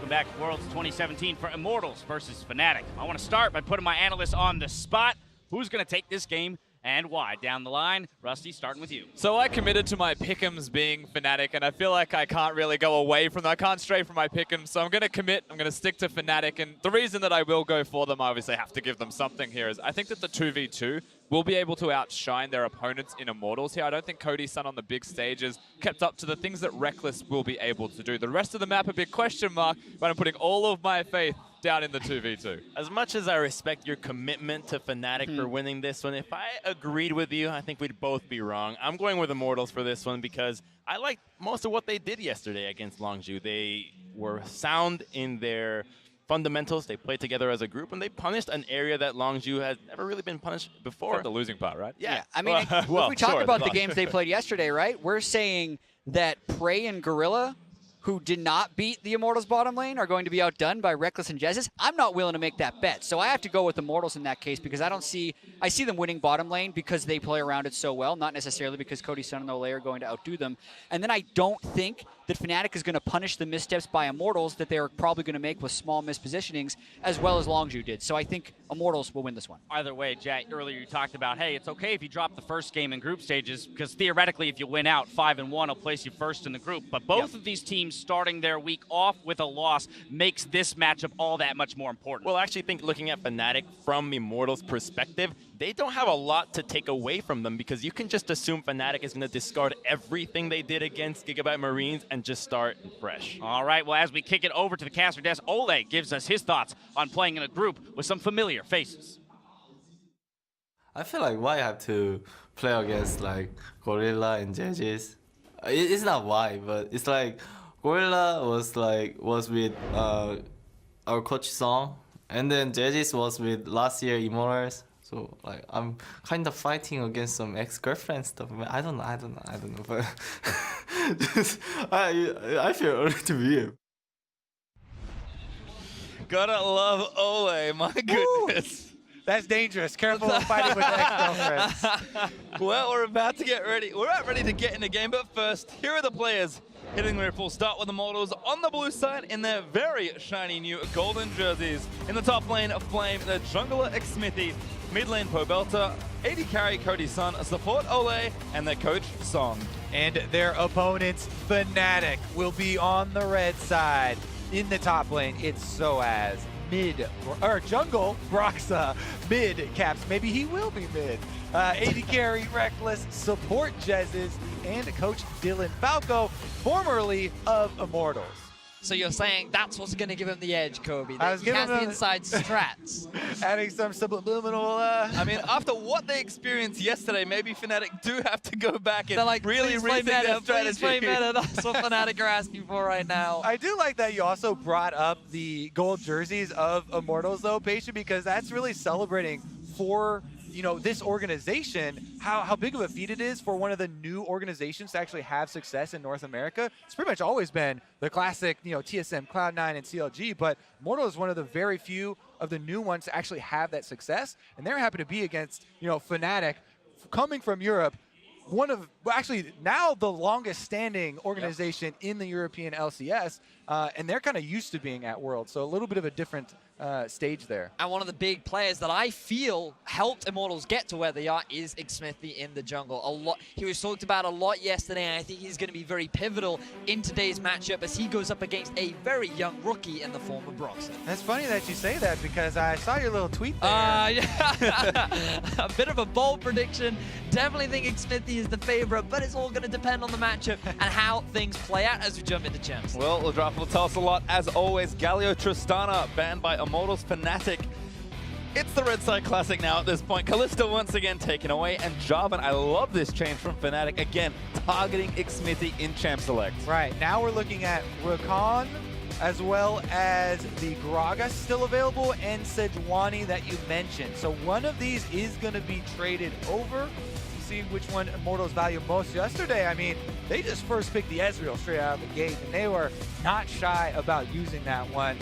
Welcome back to Worlds 2017 for Immortals versus Fnatic. I want to start by putting my analysts on the spot. Who's going to take this game and why? Down the line, Rusty, starting with you. So I committed to my pick'ems being Fnatic, and I feel like I can't really go away from them. I can't stray from my pick'ems, so I'm going to commit. I'm going to stick to Fnatic, and the reason that I will go for them, I obviously have to give them something here, is I think that the 2v2 will be able to outshine their opponents in Immortals here. I don't think Cody's Sun on the big stages kept up to the things that Reckless will be able to do. The rest of the map, a big question mark, but I'm putting all of my faith down in the 2v2. As much as I respect your commitment to Fnatic for winning this one, if I agreed with you, I think we'd both be wrong. I'm going with Immortals for this one because I liked most of what they did yesterday against Longzhu. They were sound in their fundamentals. They played together as a group, and they punished an area that Longzhu had never really been punished before. Except the losing part, right? Yeah. I mean, if we talk about the games they played yesterday, right? We're saying that Prey and Gorilla, who did not beat the Immortals bottom lane, are going to be outdone by Reckless and Jezus. I'm not willing to make that bet. So I have to go with Immortals in that case because I see them winning bottom lane because they play around it so well, not necessarily because Cody Sun and Olay are going to outdo them. And then I don't think that Fnatic is going to punish the missteps by Immortals that they're probably going to make with small mispositionings, as well as Longzhu did. So I think Immortals will win this one. Either way, Jack, earlier you talked about, hey, it's okay if you drop the first game in group stages because theoretically if you win out 5-1, it'll place you first in the group. But both of these teams starting their week off with a loss makes this matchup all that much more important. Well, I actually think looking at Fnatic from Immortals' perspective, they don't have a lot to take away from them because you can just assume Fnatic is going to discard everything they did against Gigabyte Marines and just start fresh. All right, well, as we kick it over to the caster desk, Ole gives us his thoughts on playing in a group with some familiar faces. I feel like why I have to play against like Gorilla and JJ's. It's not why, but it's like Gorilla was with our coach Song, and then JJ's was with last year Immortals. So like I'm kind of fighting against some ex-girlfriend stuff. I don't know, but just, I feel a little weird. Gotta love Ole, my goodness. That's dangerous. Careful of fighting with ex-girlfriends. Well, we're about to get ready. We're about ready to get in the game, but first, here are the players hitting their full start with Immortals on the blue side in their very shiny new golden jerseys. In the top lane of Flame, the jungler Xmithy, mid lane Pobelta, AD carry Cody Sun, support Ole, and their coach Song. And their opponents, Fnatic, will be on the red side. In the top lane, it's Soaz. Jungle, Broxa. Mid, Caps. Maybe he will be mid. AD carry, Reckless, support Jezus, and coach Dylan Falco, formerly of Immortals. So you're saying that's what's going to give him the edge, Kobe? I was he has giving the him inside strats. Adding some subliminal... I mean, after what they experienced yesterday, maybe Fnatic do have to go back and They're like, really rethink their strategy. Please play meta. That's what Fnatic are asking for right now. I do like that you also brought up the gold jerseys of Immortals, though, Patient, because that's really celebrating for this organization, how big of a feat it is for one of the new organizations to actually have success in North America. It's pretty much always been the classic, TSM, Cloud9, and CLG, but Immortal is one of the very few of the new ones to actually have that success, and they're happy to be against, Fnatic, coming from Europe, one of, actually now the longest standing organization in the European LCS, and they're kind of used to being at Worlds, so a little bit of a different stage there. And one of the big players that I feel helped Immortals get to where they are is Xmithy in the jungle. He was talked about a lot yesterday, and I think he's going to be very pivotal in today's matchup as he goes up against a very young rookie in the form of Broxton. That's funny that you say that because I saw your little tweet there. A bit of a bold prediction. Definitely think Xmithy is the favorite, but it's all going to depend on the matchup and how things play out as we jump into champs. Well, the draft will tell us a lot. As always, Galio Tristana banned by Immortals Fnatic. It's the Red Side Classic now at this point. Kalista once again taken away, and Jarvan, I love this change from Fnatic, again, targeting Xmithy in Champ Select. Right, now we're looking at Rakan, as well as the Gragas still available, and Sejuani that you mentioned. So one of these is going to be traded over. See which one Immortals value most. Yesterday, I mean, they just first picked the Ezreal straight out of the gate, and they were not shy about using that one.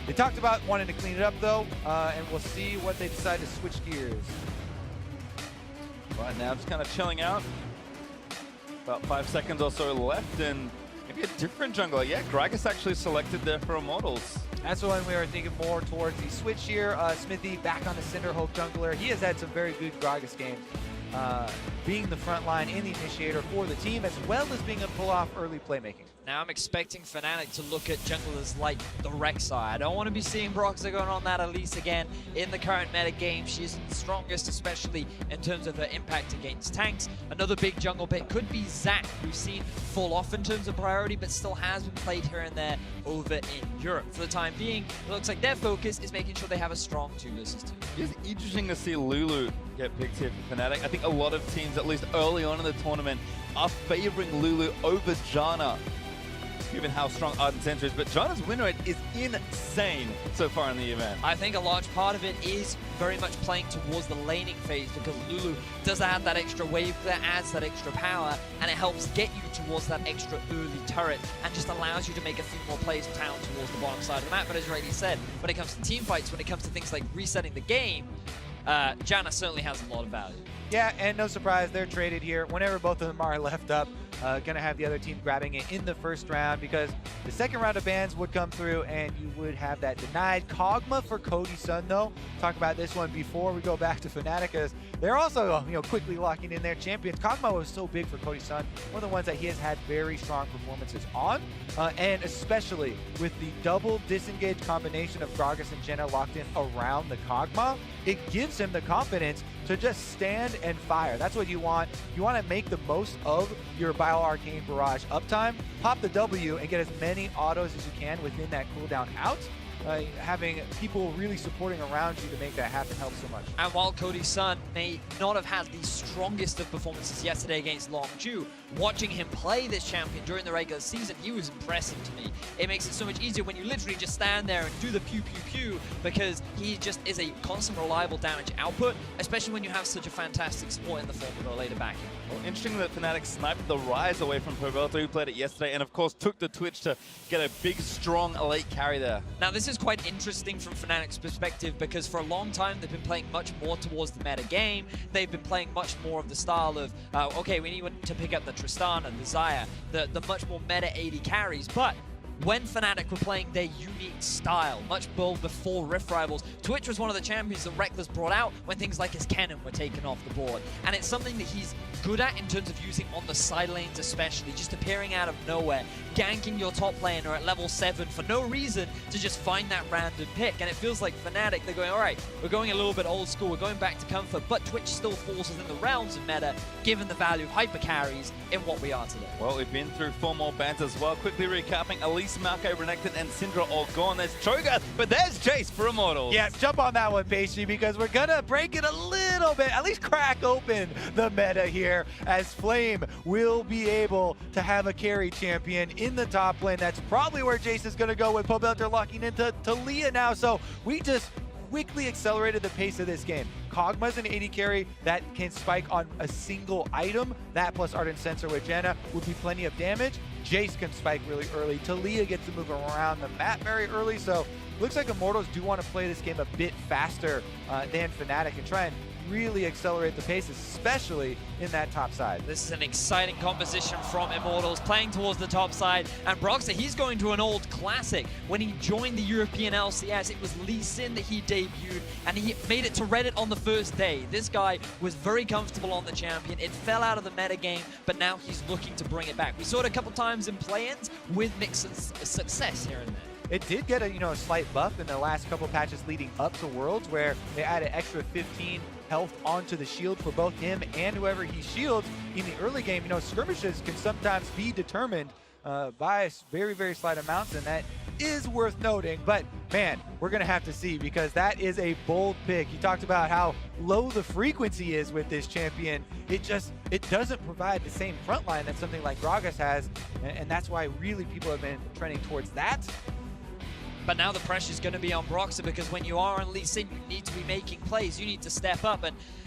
They talked about wanting to clean it up, though, and we'll see what they decide to switch gears. Right now, just kind of chilling out. About 5 seconds or so left, and Maybe a different jungler. Yeah, Gragas actually selected there for Immortals. That's when we were thinking more towards the switch here. Smithy back on the Cinderhope jungler. He has had some very good Gragas games, being the front line and the initiator for the team, as well as being able to pull off early playmaking. Now I'm expecting Fnatic to look at junglers like the Rek'Sai. I don't want to be seeing Broxah going on that Elise again in the current meta game. She isn't the strongest, especially in terms of her impact against tanks. Another big jungle pick could be Zac, we've seen fall off in terms of priority, but still has been played here and there over in Europe. For the time being, it looks like their focus is making sure they have a strong 2 versus 2. It's interesting to see Lulu get picked here for Fnatic. I think a lot of teams, at least early on in the tournament, are favoring Lulu over Janna, given how strong Ardent Center is. But Janna's win rate is insane so far in the event. I think a large part of it is very much playing towards the laning phase, because Lulu does add that extra wave that adds that extra power, and it helps get you towards that extra early turret and just allows you to make a few more plays down towards the bottom side of the map. But as Rayleigh said, when it comes to team fights, when it comes to things like resetting the game, Janna certainly has a lot of value. Yeah, and no surprise, they're traded here. Whenever both of them are left up, going to have the other team grabbing it in the first round, because the second round of bans would come through and you would have that denied. Kog'Maw for Cody Sun, though. Talk about this one before we go back to Fnatic, as they're also quickly locking in their champions. Kog'Maw was so big for Cody Sun, one of the ones that he has had very strong performances on, and especially with the double disengage combination of Gragas and Jenna locked in around the Kog'Maw, it gives him the confidence to just stand and fire. That's what you want. You want to make the most of your Bio Arcane Barrage uptime, pop the W, and get as many autos as you can within that cooldown out. Having people really supporting around you to make that happen helps so much. And while Cody Sun may not have had the strongest of performances yesterday against Longju, watching him play this champion during the regular season, he was impressive to me. It makes it so much easier when you literally just stand there and do the pew pew pew, because he just is a constant reliable damage output, especially when you have such a fantastic support in the form of a later back. Well, interesting that Fnatic sniped the Rise away from Pervelta, who played it yesterday, and of course took the Twitch to get a big, strong, late carry there. Now this is quite interesting from Fnatic's perspective, because for a long time they've been playing much more towards the meta game. They've been playing much more of the style of, okay, we need to pick up the Tristana, the Xayah, the much more meta AD carries, but when Fnatic were playing their unique style, much before Rift Rivals, Twitch was one of the champions that Rekkles brought out when things like his cannon were taken off the board. And it's something that he's good at in terms of using on the side lanes especially, just appearing out of nowhere, ganking your top laner at level 7 for no reason to just find that random pick. And it feels like Fnatic, they're going, all right, we're going a little bit old school, we're going back to comfort, but Twitch still falls within the realms of meta, given the value of hyper carries in what we are today. Well, we've been through 4 more bans as well. Quickly recapping, Elise, Malco, Renekton, and Syndra all gone. There's Cho'Gath, but there's Jace for Immortals. Yeah, jump on that one, Pastry, because we're going to break it a little bit, at least crack open the meta here, as Flame will be able to have a carry champion in the top lane. That's probably where Jace is going to go, with Pobelter locking into Leah now. So we just quickly accelerated the pace of this game. Kog'Maw's an AD carry that can spike on a single item. That plus Ardent Sensor with Janna would be plenty of damage. Jace can spike really early. Talia gets to move around the map very early. So looks like Immortals do want to play this game a bit faster than Fnatic and try and really accelerate the pace, especially in that top side. This is an exciting composition from Immortals, playing towards the top side. And Broxah, he's going to an old classic. When he joined the European LCS, it was Lee Sin that he debuted, and he made it to Reddit on the first day. This guy was very comfortable on the champion. It fell out of the meta game, but now he's looking to bring it back. We saw it a couple times in play-ins with mixed success here and there. It did get a slight buff in the last couple patches leading up to Worlds, where they added extra 15 health onto the shield for both him and whoever he shields in the early game. Skirmishes can sometimes be determined by very, very slight amounts, and that is worth noting. But man, we're gonna have to see, because that is a bold pick. You talked about how low the frequency is with this champion. It doesn't provide the same front line that something like Gragas has, and that's why really people have been trending towards that. But now the pressure is going to be on Broxah, because when you are on Lee Sin, you need to be making plays. You need to step up.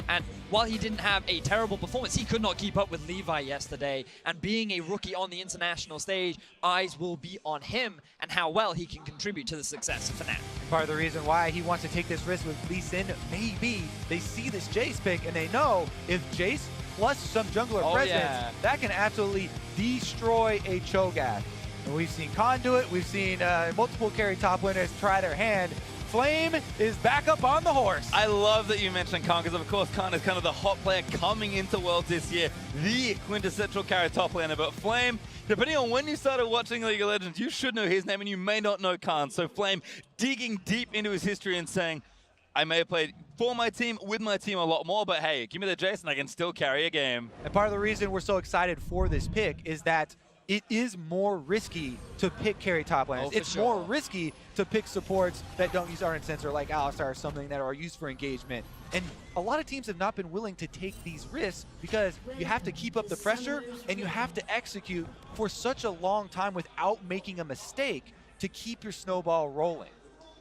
And while he didn't have a terrible performance, he could not keep up with Levi yesterday. And being a rookie on the international stage, eyes will be on him and how well he can contribute to the success of Fnatic. Part of the reason why he wants to take this risk with Lee Sin, maybe they see this Jace pick and they know if Jace plus some jungler presence, that can absolutely destroy a Cho'Gath. And we've seen Conduit, we've seen multiple carry top laners try their hand. Flame is back up on the horse. I love that you mentioned Khan, because of course Khan is kind of the hot player coming into Worlds this year, the quintessential carry top laner. But Flame, depending on when you started watching League of Legends, you should know his name and you may not know Khan. So Flame digging deep into his history and saying, I may have played for my team, with my team a lot more, but hey, give me the Jason, I can still carry a game. And part of the reason we're so excited for this pick is that it is more risky to pick carry top laners. It's more risky to pick supports that don't use Ardent Sensor like Alistar or something that are used for engagement. And a lot of teams have not been willing to take these risks because you have to keep up the pressure and you have to execute for such a long time without making a mistake to keep your snowball rolling.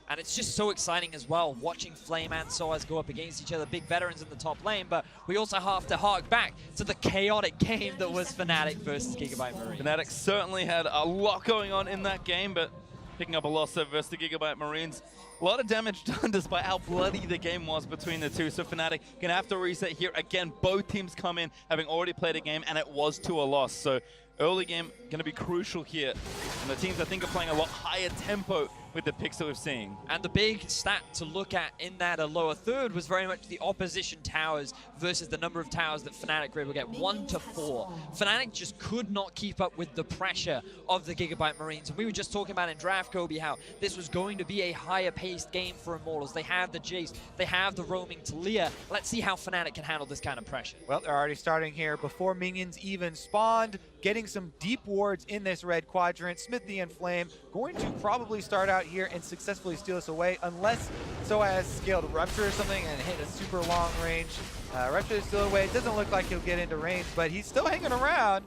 And it's just so exciting as well, watching Flame and Soaz go up against each other, big veterans in the top lane, but we also have to hark back to the chaotic game that was Fnatic versus Gigabyte Marines. Fnatic certainly had a lot going on in that game, but picking up a loss there versus the Gigabyte Marines. A lot of damage done despite how bloody the game was between the two. So Fnatic gonna have to reset here. Again, both teams come in having already played a game, and it was to a loss. So early game gonna be crucial here. And the teams, I think, are playing a lot higher tempo with the picks that we've seen. And the big stat to look at in that lower third was very much the opposition towers versus the number of towers that Fnatic were able to get, 1 to 4. Fnatic just could not keep up with the pressure of the Gigabyte Marines. And we were just talking about in draft, Kobe, how this was going to be a higher paced game for Immortals. They have the Jace, they have the roaming Talia. Let's see how Fnatic can handle this kind of pressure. Well, they're already starting here before minions even spawned, getting some deep wards in this red quadrant. Smithy and Flame going to probably start out here and successfully steal us away, unless Soaz scaled Rupture or something and hit a super long range. Rupture is still away. It doesn't look like he'll get into range, but he's still hanging around.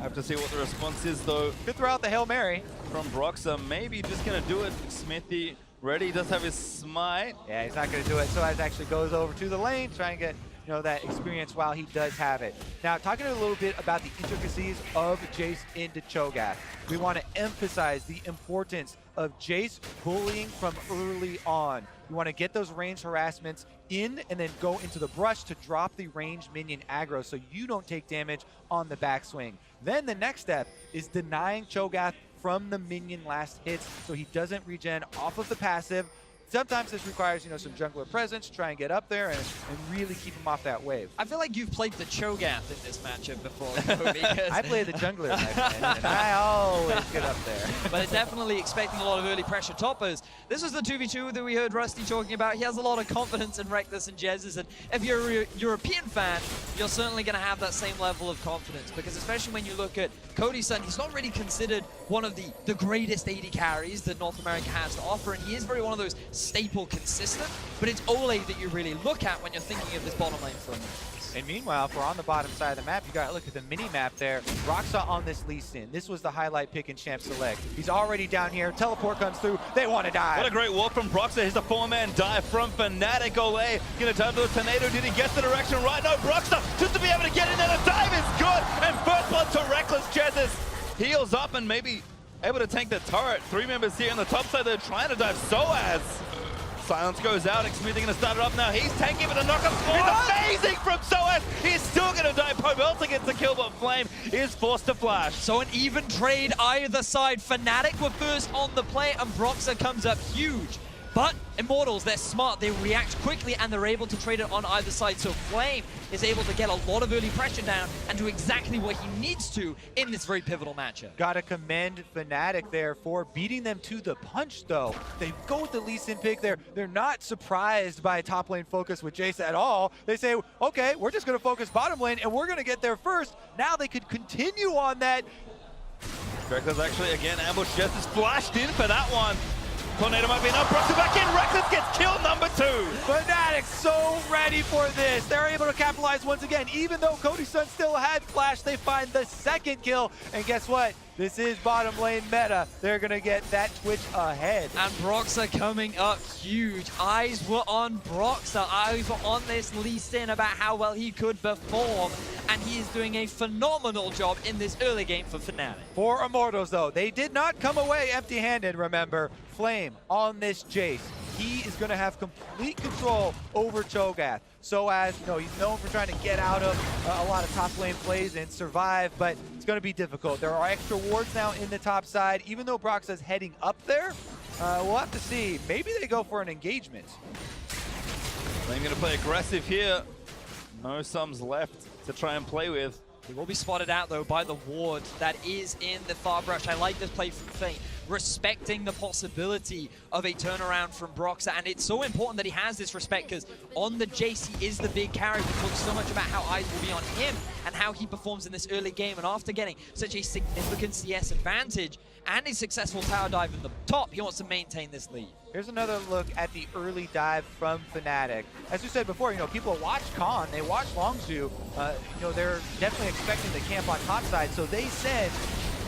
I have to see what the response is, though. Could throw out the Hail Mary From Broxah, maybe just gonna do it. Smithy ready, does have his smite. Yeah, he's not gonna do it. Soaz actually goes over to the lane, trying to get that experience while he does have it. Now, talking a little bit about the intricacies of Jace into Cho'Gath, we want to emphasize the importance of Jace bullying from early on. We want to get those range harassments in and then go into the brush to drop the range minion aggro so you don't take damage on the backswing. Then the next step is denying Cho'Gath from the minion last hits so he doesn't regen off of the passive. Sometimes this requires, some jungler presence, try and get up there and really keep him off that wave. I feel like you've played the Cho'Gath in this matchup before, I play the jungler, my friend, and I always get up there. But it's definitely expecting a lot of early pressure toppers. This was the 2v2 that we heard Rusty talking about. He has a lot of confidence in Reckless and Jez's, and if you're a European fan, you're certainly going to have that same level of confidence, because especially when you look at Cody's son, he's not really considered one of the greatest AD carries that North America has to offer, and he is very one of those staple consistent, but it's Ole that you really look at when you're thinking of this bottom lane for a minute. And meanwhile, if we're on the bottom side of the map, you got to look at the mini-map there. Broxah on this Lee Sin. This was the highlight pick in Champ Select. He's already down here. Teleport comes through. They want to die. What a great walk from Broxah. Here's a 4-man dive from Fnatic. Ole gonna dive to the tornado. Did he get the direction right? No, Broxah just to be able to get in there. The dive is good. And first blood to Reckless. Jezz heals up and maybe able to tank the turret. 3 members here on the top side. They're trying to dive Soaz. Silence goes out. Xmithie going to start it up now. He's tanking with a knockup. It's amazing from Soaz. He's still going to die. Pobelta gets the kill, but Flame is forced to flash. So an even trade either side. Fnatic were first on the play, and Broxah comes up huge. But Immortals, they're smart, they react quickly, and they're able to trade it on either side. So Flame is able to get a lot of early pressure down and do exactly what he needs to in this very pivotal matchup. Gotta commend Fnatic there for beating them to the punch, though. They go with the Lee Sin pick there. They're not surprised by top lane focus with Jace at all. They say, okay, we're just gonna focus bottom lane, and we're gonna get there first. Now they could continue on that. Reckless actually, again, ambush just is flashed in for that one. Tornado might be enough. Broxah back in. Reckless gets kill number 2. Fnatic so ready for this. They're able to capitalize once again. Even though Cody's son still had flash, they find the second kill. And guess what? This is bottom lane meta. They're going to get that Twitch ahead. And Broxah coming up huge. Eyes were on Broxah. Eyes were on this Lee Sin about how well he could perform. And he is doing a phenomenal job in this early game for Fnatic. For Immortals, though, they did not come away empty-handed, remember. Flame on this Jace. he is going to have complete control over Cho'Gath. So as, you know, he's known for trying to get out of a lot of top lane plays and survive, but it's going to be difficult. There are extra wards now in the top side. Even though Broxa's heading up there, we'll have to see. Maybe they go for an engagement. They're going to play aggressive here. No sums left to try and play with. He will be spotted out, though, by the ward that is in the far brush. I like this play from Fate, respecting the possibility of a turnaround from Broxa. And it's so important that he has this respect, because on the Jace, he is the big carry. We talk so much about how eyes will be on him and how he performs in this early game. And after getting such a significant CS advantage and a successful tower dive in the top, he wants to maintain this lead. Here's another look at the early dive from Fnatic. As we said before, you know, people watch Khan, they watch Longzhu. You know, they're definitely expecting the camp on top side. So they said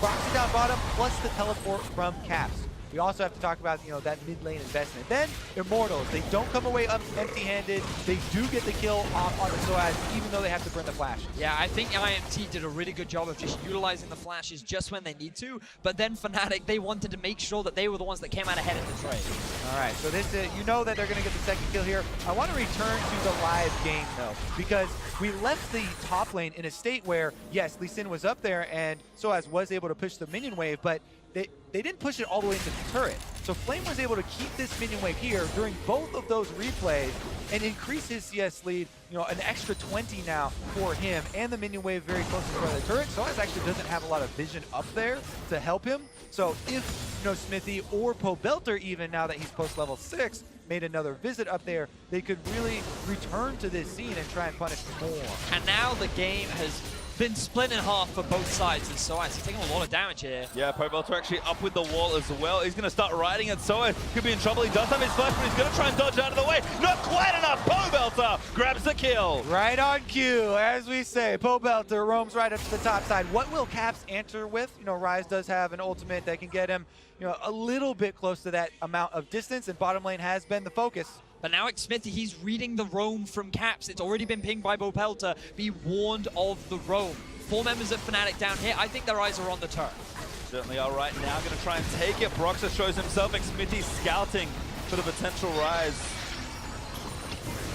Broxy down bottom plus the teleport from Caps. We also have to talk about, you know, that mid lane investment. Then Immortals, they don't come away empty-handed. They do get the kill on the Soaz, even though they have to burn the flashes. Yeah, I think IMT did a really good job of just utilizing the flashes just when they need to. But then Fnatic, they wanted to make sure that they were the ones that came out ahead in the trade. All right, so this you know that they're going to get the second kill here. I want to return to the live game, though, because we left the top lane in a state where, yes, Lee Sin was up there and Soaz was able to push the minion wave, but they didn't push it all the way into the turret. So Flame was able to keep this minion wave here during both of those replays and increase his CS lead, you know, an extra 20 now for him, and the minion wave very close to the front of the turret. Soaz actually doesn't have a lot of vision up there to help him. So if, you know, Smithy or Pobelter, even now that he's post level 6, made another visit up there, they could really return to this scene and try and punish more. And now the game has been split in half for both sides, and Soaz is taking a lot of damage here. Yeah, Pobelter actually up with the wall as well. He's going to start riding it. Soaz could be in trouble. He does have his flash, but he's going to try and dodge out of the way. Not quite enough. Pobelter grabs the kill. Right on cue, as we say. Pobelter roams right up to the top side. What will Caps answer with? You know, Ryze does have an ultimate that can get him, you know, a little bit close to that amount of distance, and bottom lane has been the focus. But now Xmithy, he's reading the roam from Caps. It's already been pinged by Pobelter. Be warned of the roam. 4 members of Fnatic down here. I think their eyes are on the turret. Certainly are right now. Going to try and take it. Broxa shows himself. Xmithy scouting for the potential rise.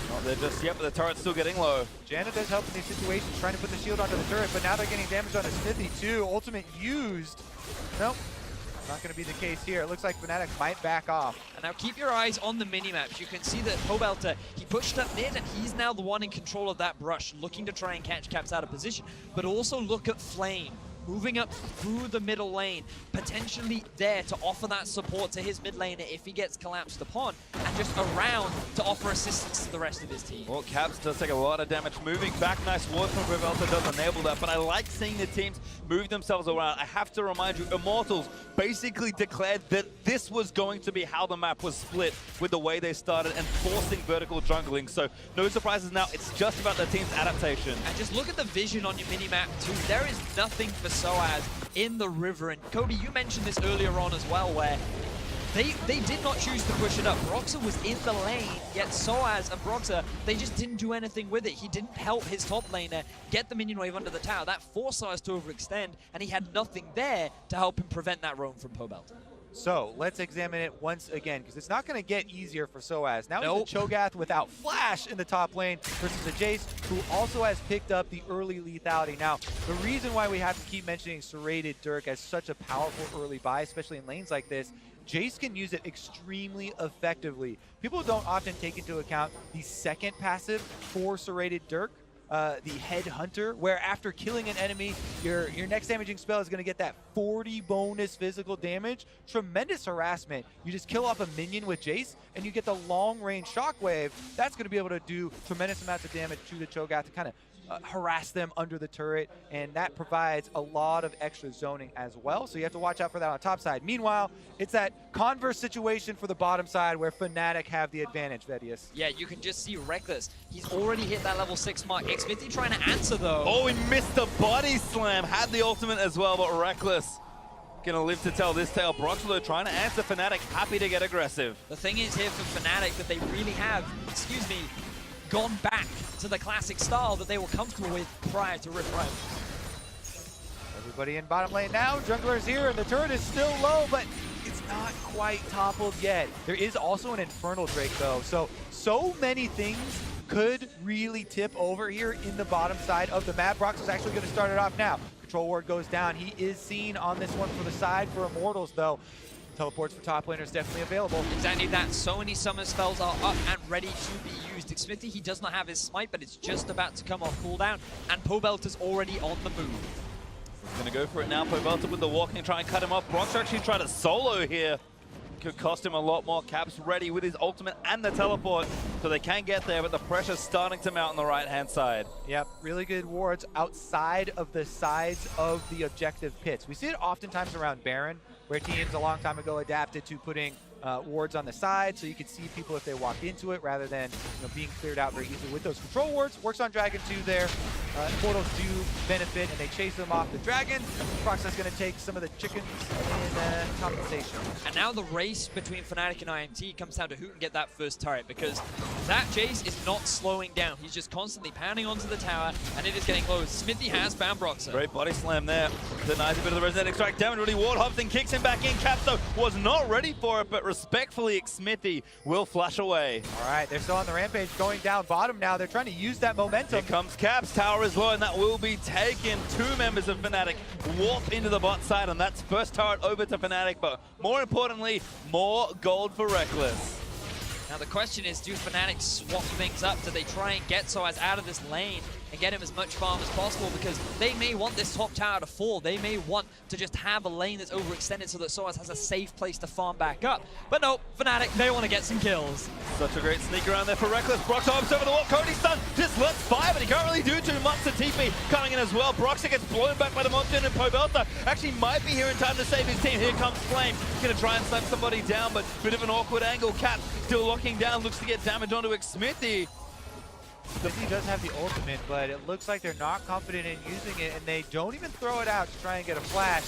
Not there just yet, but the turret's still getting low. Janna does help in these situations, trying to put the shield onto the turret, but now they're getting damage on Smithy too. Ultimate used. Nope. Not going to be the case here. It looks like Fnatic might back off. And now keep your eyes on the minimaps. You can see that Pobelter, he pushed up mid, and he's now the one in control of that brush, looking to try and catch Caps out of position. But also look at Flame, moving up through the middle lane, potentially there to offer that support to his mid laner if he gets collapsed upon, and just around to offer assistance to the rest of his team. Well, Caps does take a lot of damage moving back. Nice ward from Pobelter does enable that, but I like seeing the teams move themselves around. I have to remind you, Immortals basically declared that this was going to be how the map was split with the way they started and forcing vertical jungling. So no surprises now. It's just about the team's adaptation. And just look at the vision on your minimap too. There is nothing for Soaz in the river. And Cody, you mentioned this earlier on as well, where they did not choose to push it up. Broxa was in the lane, yet Soaz and Broxa, they just didn't do anything with it. He didn't help his top laner get the minion wave under the tower. That forced Soaz to overextend, and he had nothing there to help him prevent that roam from Pobelter. So let's examine it once again, because it's not going to get easier for Soaz. Now he's a Cho'Gath without flash in the top lane versus a Jace, who also has picked up the early lethality. Now, the reason why we have to keep mentioning Serrated Dirk as such a powerful early buy, especially in lanes like this, Jace can use it extremely effectively. People don't often take into account the second passive for Serrated Dirk, the Headhunter, where after killing an enemy, your next damaging spell is going to get that 40 bonus physical damage. Tremendous harassment. You just kill off a minion with Jace, and you get the long-range shockwave. That's going to be able to do tremendous amounts of damage to the Cho'Gath to kind of harass them under the turret, and that provides a lot of extra zoning as well. So you have to watch out for that on top side. Meanwhile, it's that converse situation for the bottom side where Fnatic have the advantage, Vedius. Yeah, you can just see Reckless. He's already hit that level 6 mark. Xmithy trying to answer though. Oh, he missed the body slam. Had the ultimate as well, but Reckless gonna live to tell this tale. Broxa, though, trying to answer Fnatic, happy to get aggressive. The thing is here for Fnatic that they really have, gone back to the classic style that they were comfortable with prior to Rift Ride. Everybody in bottom lane now. Jungler's here, and the turret is still low, but it's not quite toppled yet. There is also an Infernal Drake though, so many things could really tip over here in the bottom side of the map. Brox is actually going to start it off now. Control ward goes down. He is seen on this one for the side for Immortals though. Teleports for top laners definitely available. Exactly that. So many summon spells are up and ready to be used. Smithy, he does not have his smite, but it's just about to come off cooldown, and Pobelter's already on the move. He's going to go for it now. Pobelter with the walking, try and cut him off. Brox actually tried to solo here. Could cost him a lot more. Caps ready with his ultimate and the teleport, so they can get there, but the pressure's starting to mount on the right-hand side. Yep, really good wards outside of the sides of the objective pits. We see it oftentimes around Baron, where teams a long time ago adapted to putting wards on the side, so you can see people if they walk into it rather than being cleared out very easily with those control wards. Works on Dragon 2 there. Immortals do benefit, and they chase them off the Dragon. Proxa's going to take some of the chickens in compensation. And now the race between Fnatic and IMT comes down to who can get that first turret, because that Jace is not slowing down. He's just constantly pounding onto the tower, and it is getting close. Smithy has found Broxer. Great body slam there. Denies a bit of the resident extract damage. Really, Ward hops and kicks him back in. Caps, though, was not ready for it, but respectfully, Smithy will flash away. All right, they're still on the rampage, going down bottom now. They're trying to use that momentum. Here comes Caps. Tower is low, and that will be taken. Two members of Fnatic warp into the bot side, and that's first turret over to Fnatic, but more importantly, more gold for Reckless. Now the question is, do Fnatic swap things up? Do they try and get Soaz out of this lane and get him as much farm as possible? Because they may want this top tower to fall. They may want to just have a lane that's overextended so that Soaz has a safe place to farm back up. But no, Fnatic, they want to get some kills. Such a great sneak around there for Reckless. Brox hops over the wall. Cody's stun. Just lets fire, but he can't really do too much. The TP coming in as well. Broxer gets blown back by the monster, and Pobelter actually might be here in time to save his team. Here comes Flame. Gonna try and slam somebody down, but bit of an awkward angle. Cap still locking down. Looks to get damage onto Smithy. Smithy does have the ultimate, but it looks like they're not confident in using it, and they don't even throw it out to try and get a flash.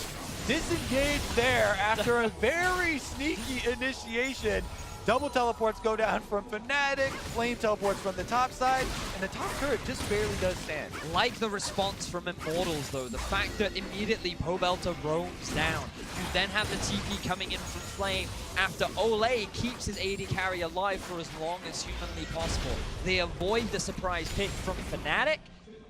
Disengaged there after a very sneaky initiation. Double teleports go down from Fnatic, Flame teleports from the top side, and the top turret just barely does stand. Like the response from Immortals though, the fact that immediately Pobelter roams down. You then have the TP coming in from Flame after Ole keeps his AD carry alive for as long as humanly possible. They avoid the surprise pick from Fnatic,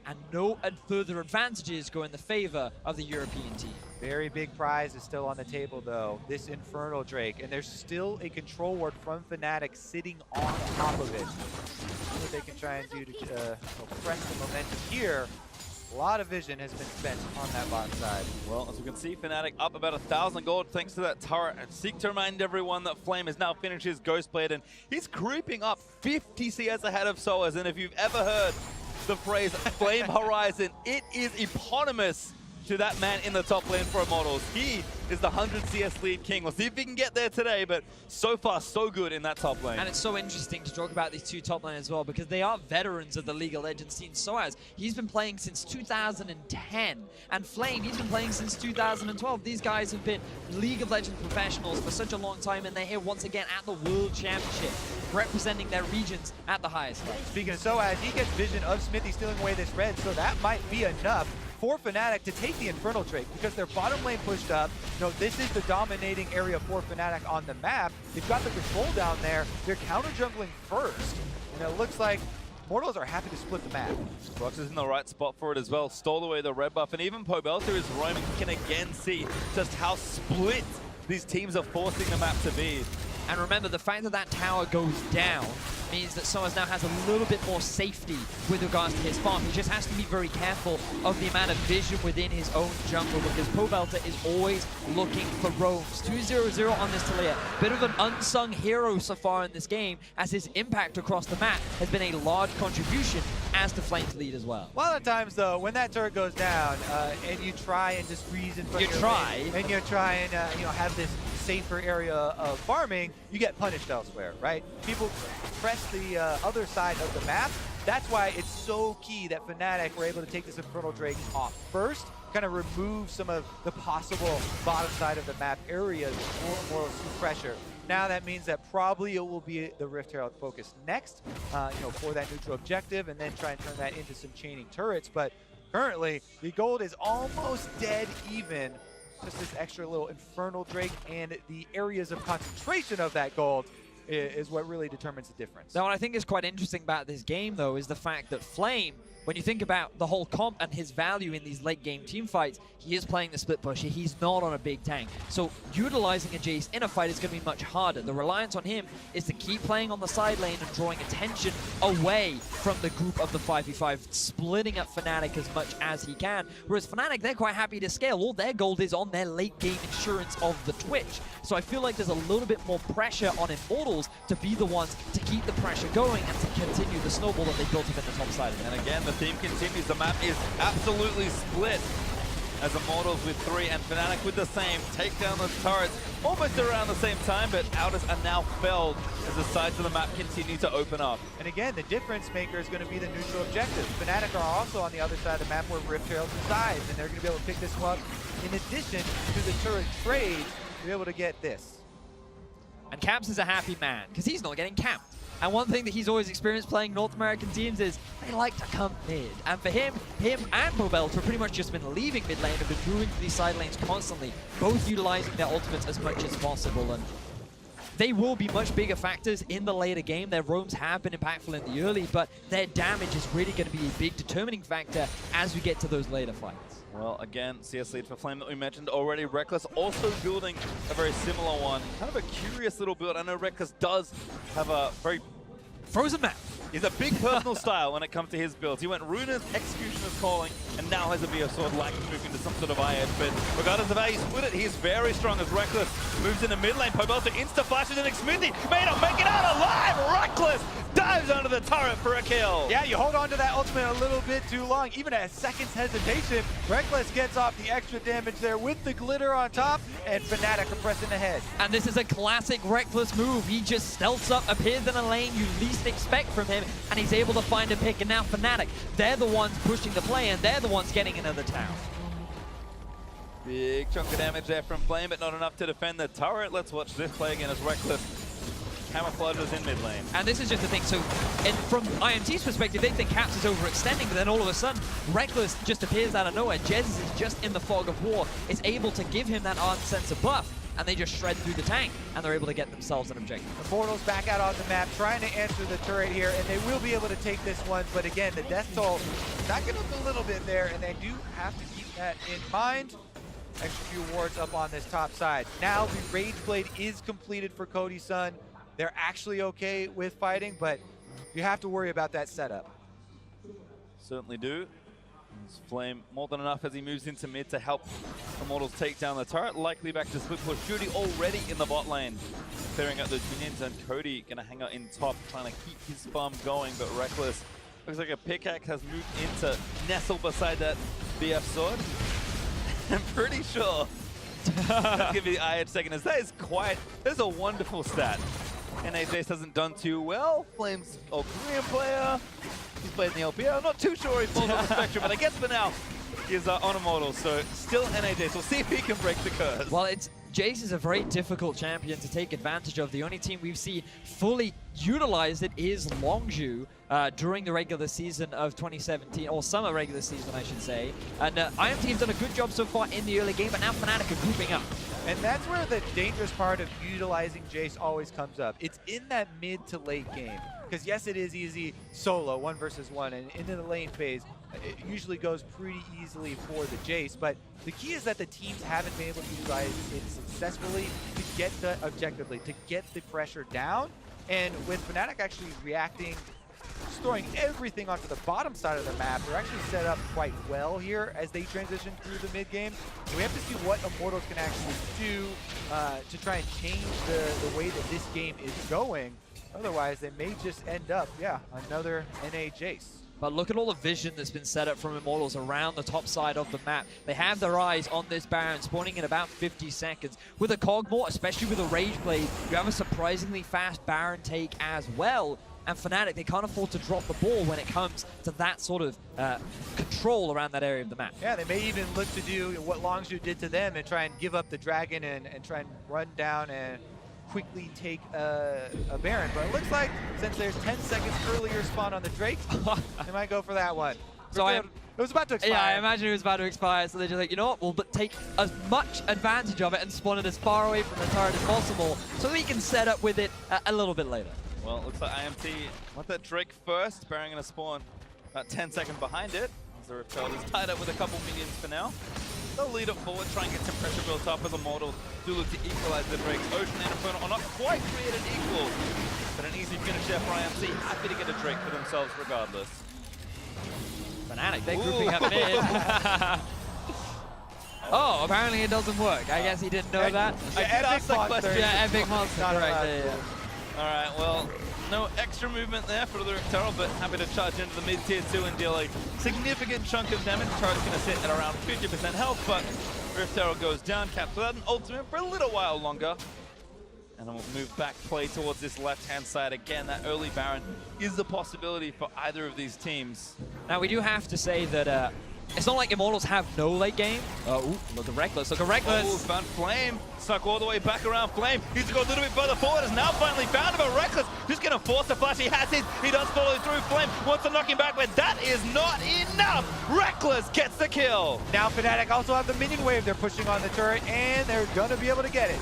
and no further advantages go in the favor of the European team. Very big prize is still on the table though, this Infernal Drake, and there's still a control ward from Fnatic sitting on top of it. See what they can try and do to press the momentum here. A lot of vision has been spent on that bot side. Well, as we can see, Fnatic up about 1,000 gold thanks to that turret, and seek to remind everyone that Flame has now finished his Ghost Blade, and he's creeping up 50 CS ahead of Soaz, and if you've ever heard the phrase Flame Horizon, it is eponymous to that man in the top lane for Immortals. He is the 100 CS lead king. We'll see if he can get there today, but so far, so good in that top lane. And it's so interesting to talk about these two top lanes as well, because they are veterans of the League of Legends scene. Soaz, he's been playing since 2010, and Flame, he's been playing since 2012. These guys have been League of Legends professionals for such a long time, and they're here once again at the World Championship, representing their regions at the highest level. Speaking of Soaz, he gets vision of Smithy stealing away this red, so that might be enough for Fnatic to take the Infernal Drake, because their bottom lane pushed up. This is the dominating area for Fnatic on the map. They've got the control down there. They're counter jungling first, and it looks like Immortals are happy to split the map. Brox is in the right spot for it as well. Stole away the red buff, and even Pobelter is roaming. You can again see just how split these teams are forcing the map to be. And remember, the fact that that tower goes down means that Soaz now has a little bit more safety with regards to his farm. He just has to be very careful of the amount of vision within his own jungle, because Pobelter is always looking for roams. 2-0-0 on this Talia. Bit of an unsung hero so far in this game, as his impact across the map has been a large contribution as the Flames lead as well. A lot of times, though, when that turret goes down and you try and just freeze in front of your lane, and you try and have this safer area of farming, you get punished elsewhere, right? People press the other side of the map. That's why it's so key that Fnatic were able to take this Infernal Drake off first, kind of remove some of the possible bottom side of the map areas for Immortals to pressure. Now that means that probably it will be the Rift Herald focus next, for that neutral objective, and then try and turn that into some chaining turrets. But currently, the gold is almost dead even just this extra little Infernal Drake and the areas of concentration of that gold is what really determines the difference. Now, what I think is quite interesting about this game, though, is the fact that Flame, when you think about the whole comp and his value in these late game team fights, he is playing the split pusher. He's not on a big tank. So utilizing a Jace in a fight is going to be much harder. The reliance on him is to keep playing on the side lane and drawing attention away from the group of the 5v5, splitting up Fnatic as much as he can. Whereas Fnatic, they're quite happy to scale. All their gold is on their late game insurance of the Twitch. So I feel like there's a little bit more pressure on Immortals to be the ones to keep the pressure going and to continue the snowball that they built up in the top side of it. And again, the theme continues. The map is absolutely split as Immortals with 3 and Fnatic with the same. Take down the turrets almost around the same time, but Outers are now felled as the sides of the map continue to open up. And again, the difference maker is going to be the neutral objective. Fnatic are also on the other side of the map where Rift Trails resides, and they're going to be able to pick this one up in addition to the turret trade to be able to get this. And Caps is a happy man because he's not getting camped. And one thing that he's always experienced playing North American teams is they like to come mid. And for him and Bobelt have pretty much just been leaving mid lane and been moving to these side lanes constantly, both utilizing their ultimates as much as possible. And they will be much bigger factors in the later game. Their roams have been impactful in the early, but their damage is really going to be a big determining factor as we get to those later fights. Well, again, CS lead for Flame that we mentioned already. Reckless also building a very similar one. Kind of a curious little build. I know Reckless does have a very frozen map. He's a big personal style when it comes to his builds. He went Runas, Executioner's Calling, and now has a BO Sword like to move into some sort of IF. But regardless of how you split it, he's very strong as Reckless moves into mid lane. Pobelta insta-flashes in Xmithie. May not make it out alive! Reckless dives under the turret for a kill. Yeah, you hold on to that ultimate a little bit too long. Even at a second's hesitation, Reckless gets off the extra damage there with the glitter on top, and Fnatic are pressing ahead. And this is a classic Reckless move. He just stealths up, appears in a lane you least expect from him, and he's able to find a pick. And now Fnatic, they're the ones pushing the play, and they're the ones getting another town. Big chunk of damage there from Flame, but not enough to defend the turret. Let's watch this play again as Reckless camouflages in mid lane. And this is just the thing, so from IMT's perspective, they think Caps is overextending, but then all of a sudden, Reckless just appears out of nowhere. Jez is just in the fog of war, is able to give him that Ardent Sensor buff, and they just shred through the tank, and they're able to get themselves an objective. Immortals back out on the map, trying to answer the turret here, and they will be able to take this one, but again, the death toll stacking up a little bit there, and they do have to keep that in mind. Extra few wards up on this top side. Now the Rage Blade is completed for Cody's son. They're actually okay with fighting, but you have to worry about that setup. Certainly do. Flame more than enough as he moves into mid to help Immortals take down the turret. Likely back to split push. Judy already in the bot lane, clearing out those minions, and Cody gonna hang out in top, trying to keep his farm going, but Reckless looks like a pickaxe has moved into nestle beside that BF sword. I'm pretty sure. I'll give you the eye a second, as that is quite, that's a wonderful stat. NAJs hasn't done too well. Flame's a Korean player. He's played in the LPL. I'm not too sure he falls on the spectrum, but I guess for now, he's on Immortal, so still NAJs. We'll see if he can break the curse. Well, Jace is a very difficult champion to take advantage of. The only team we've seen fully utilize it is Longzhu during the regular season of 2017, or summer regular season, I should say. And IMT have done a good job so far in the early game, but now Fnatic are grouping up. And that's where the dangerous part of utilizing Jace always comes up. It's in that mid to late game. Because yes, it is easy solo, 1 versus 1, and into the lane phase, it usually goes pretty easily for the Jace. But the key is that the teams haven't been able to utilize it successfully to get the objectively, to get the pressure down. And with Fnatic actually reacting, just throwing everything onto the bottom side of the map, they're actually set up quite well here as they transition through the mid game. So we have to see what Immortals can actually do to try and change the way that this game is going. Otherwise, they may just end up, yeah, another NA Jace. But look at all the vision that's been set up from Immortals around the top side of the map. They have their eyes on this Baron, spawning in about 50 seconds. With a Cogmore, especially with a Rage Blade, you have a surprisingly fast Baron take as well. And Fnatic, they can't afford to drop the ball when it comes to that sort of control around that area of the map. Yeah, they may even look to do what Longzhu did to them and try and give up the Dragon and try and run down and quickly take a Baron. But it looks like since there's 10 seconds earlier spawn on the Drake, they might go for that one. So It was about to expire. Yeah, I imagine it was about to expire, so they're just like, you know what, we'll take as much advantage of it and spawn it as far away from the turret as possible so we can set up with it a little bit later. Well, it looks like IMT want that Drake first. Baron gonna spawn about 10 seconds behind it. As the Reptile is tied up with a couple minions for now. They'll lead it forward, try and get some pressure built up as Immortals do look to equalize the Drake's Ocean and Inferno are not quite created equal. But an easy finish there for IMT. Happy to get a Drake for themselves regardless. Fnatic, they're grouping up mid. Oh, apparently it doesn't work. I guess he didn't know that. I did ask that question. Yeah, Epic Monster, correct. Yeah. Alright, well, no extra movement there for the Reptile, but happy to charge into the mid-tier 2 and deal a significant chunk of damage. Charge's going to sit at around 50% health, but Reptile goes down, caps without an ultimate for a little while longer. And then we'll move back play towards this left-hand side again. That early Baron is the possibility for either of these teams. Now, we do have to say that it's not like Immortals have no late game. Ooh, look at Reckless, look at Reckless. Oh, found Flame, stuck all the way back around Flame. He's got a little bit further forward, has now finally found him, but Reckless just gonna force the flash. He has his, he does follow through. Flame wants to knock him back, but that is not enough. Reckless gets the kill. Now Fnatic also have the minion wave. They're pushing on the turret, and they're gonna be able to get it.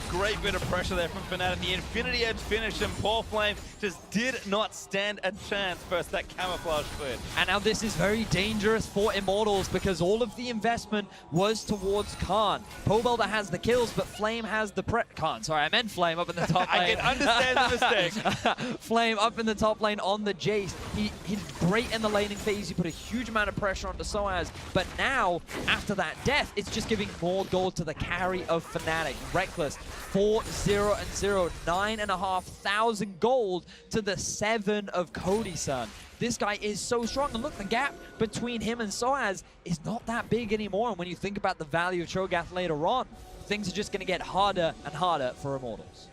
Great bit of pressure there from Fnatic. The Infinity Edge finish, and poor Flame just did not stand a chance versus that camouflage foot. And now this is very dangerous for Immortals because all of the investment was towards Khan. Pobelder has the kills, but Flame has the Khan, sorry, I meant Flame up in the top lane. I can understand the mistake. Flame up in the top lane on the Jace. He's great in the laning phase. He put a huge amount of pressure onto Soaz, but now, after that death, it's just giving more gold to the carry of Fnatic. Reckless, 4-0-0, 9,500 gold to the 7 of Cody-san. This guy is so strong, and look, the gap between him and Soaz is not that big anymore, and when you think about the value of Cho'Gath later on, things are just going to get harder and harder for Immortals.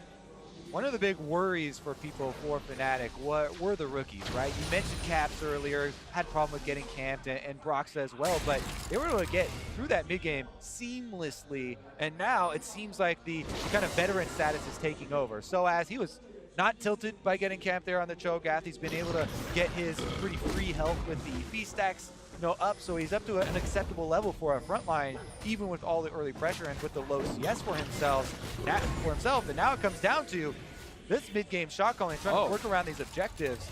One of the big worries for people for Fnatic were the rookies, right? You mentioned Caps earlier, had a problem with getting camped, and Broxah as well, but they were able to get through that mid-game seamlessly, and now it seems like the kind of veteran status is taking over. So as he was not tilted by getting camped there on the Cho'Gath, he's been able to get his pretty free health with the feast stacks up, so he's up to an acceptable level for a front line, even with all the early pressure and with the low CS for himself. And now it comes down to this mid-game shot calling, trying to work around these objectives.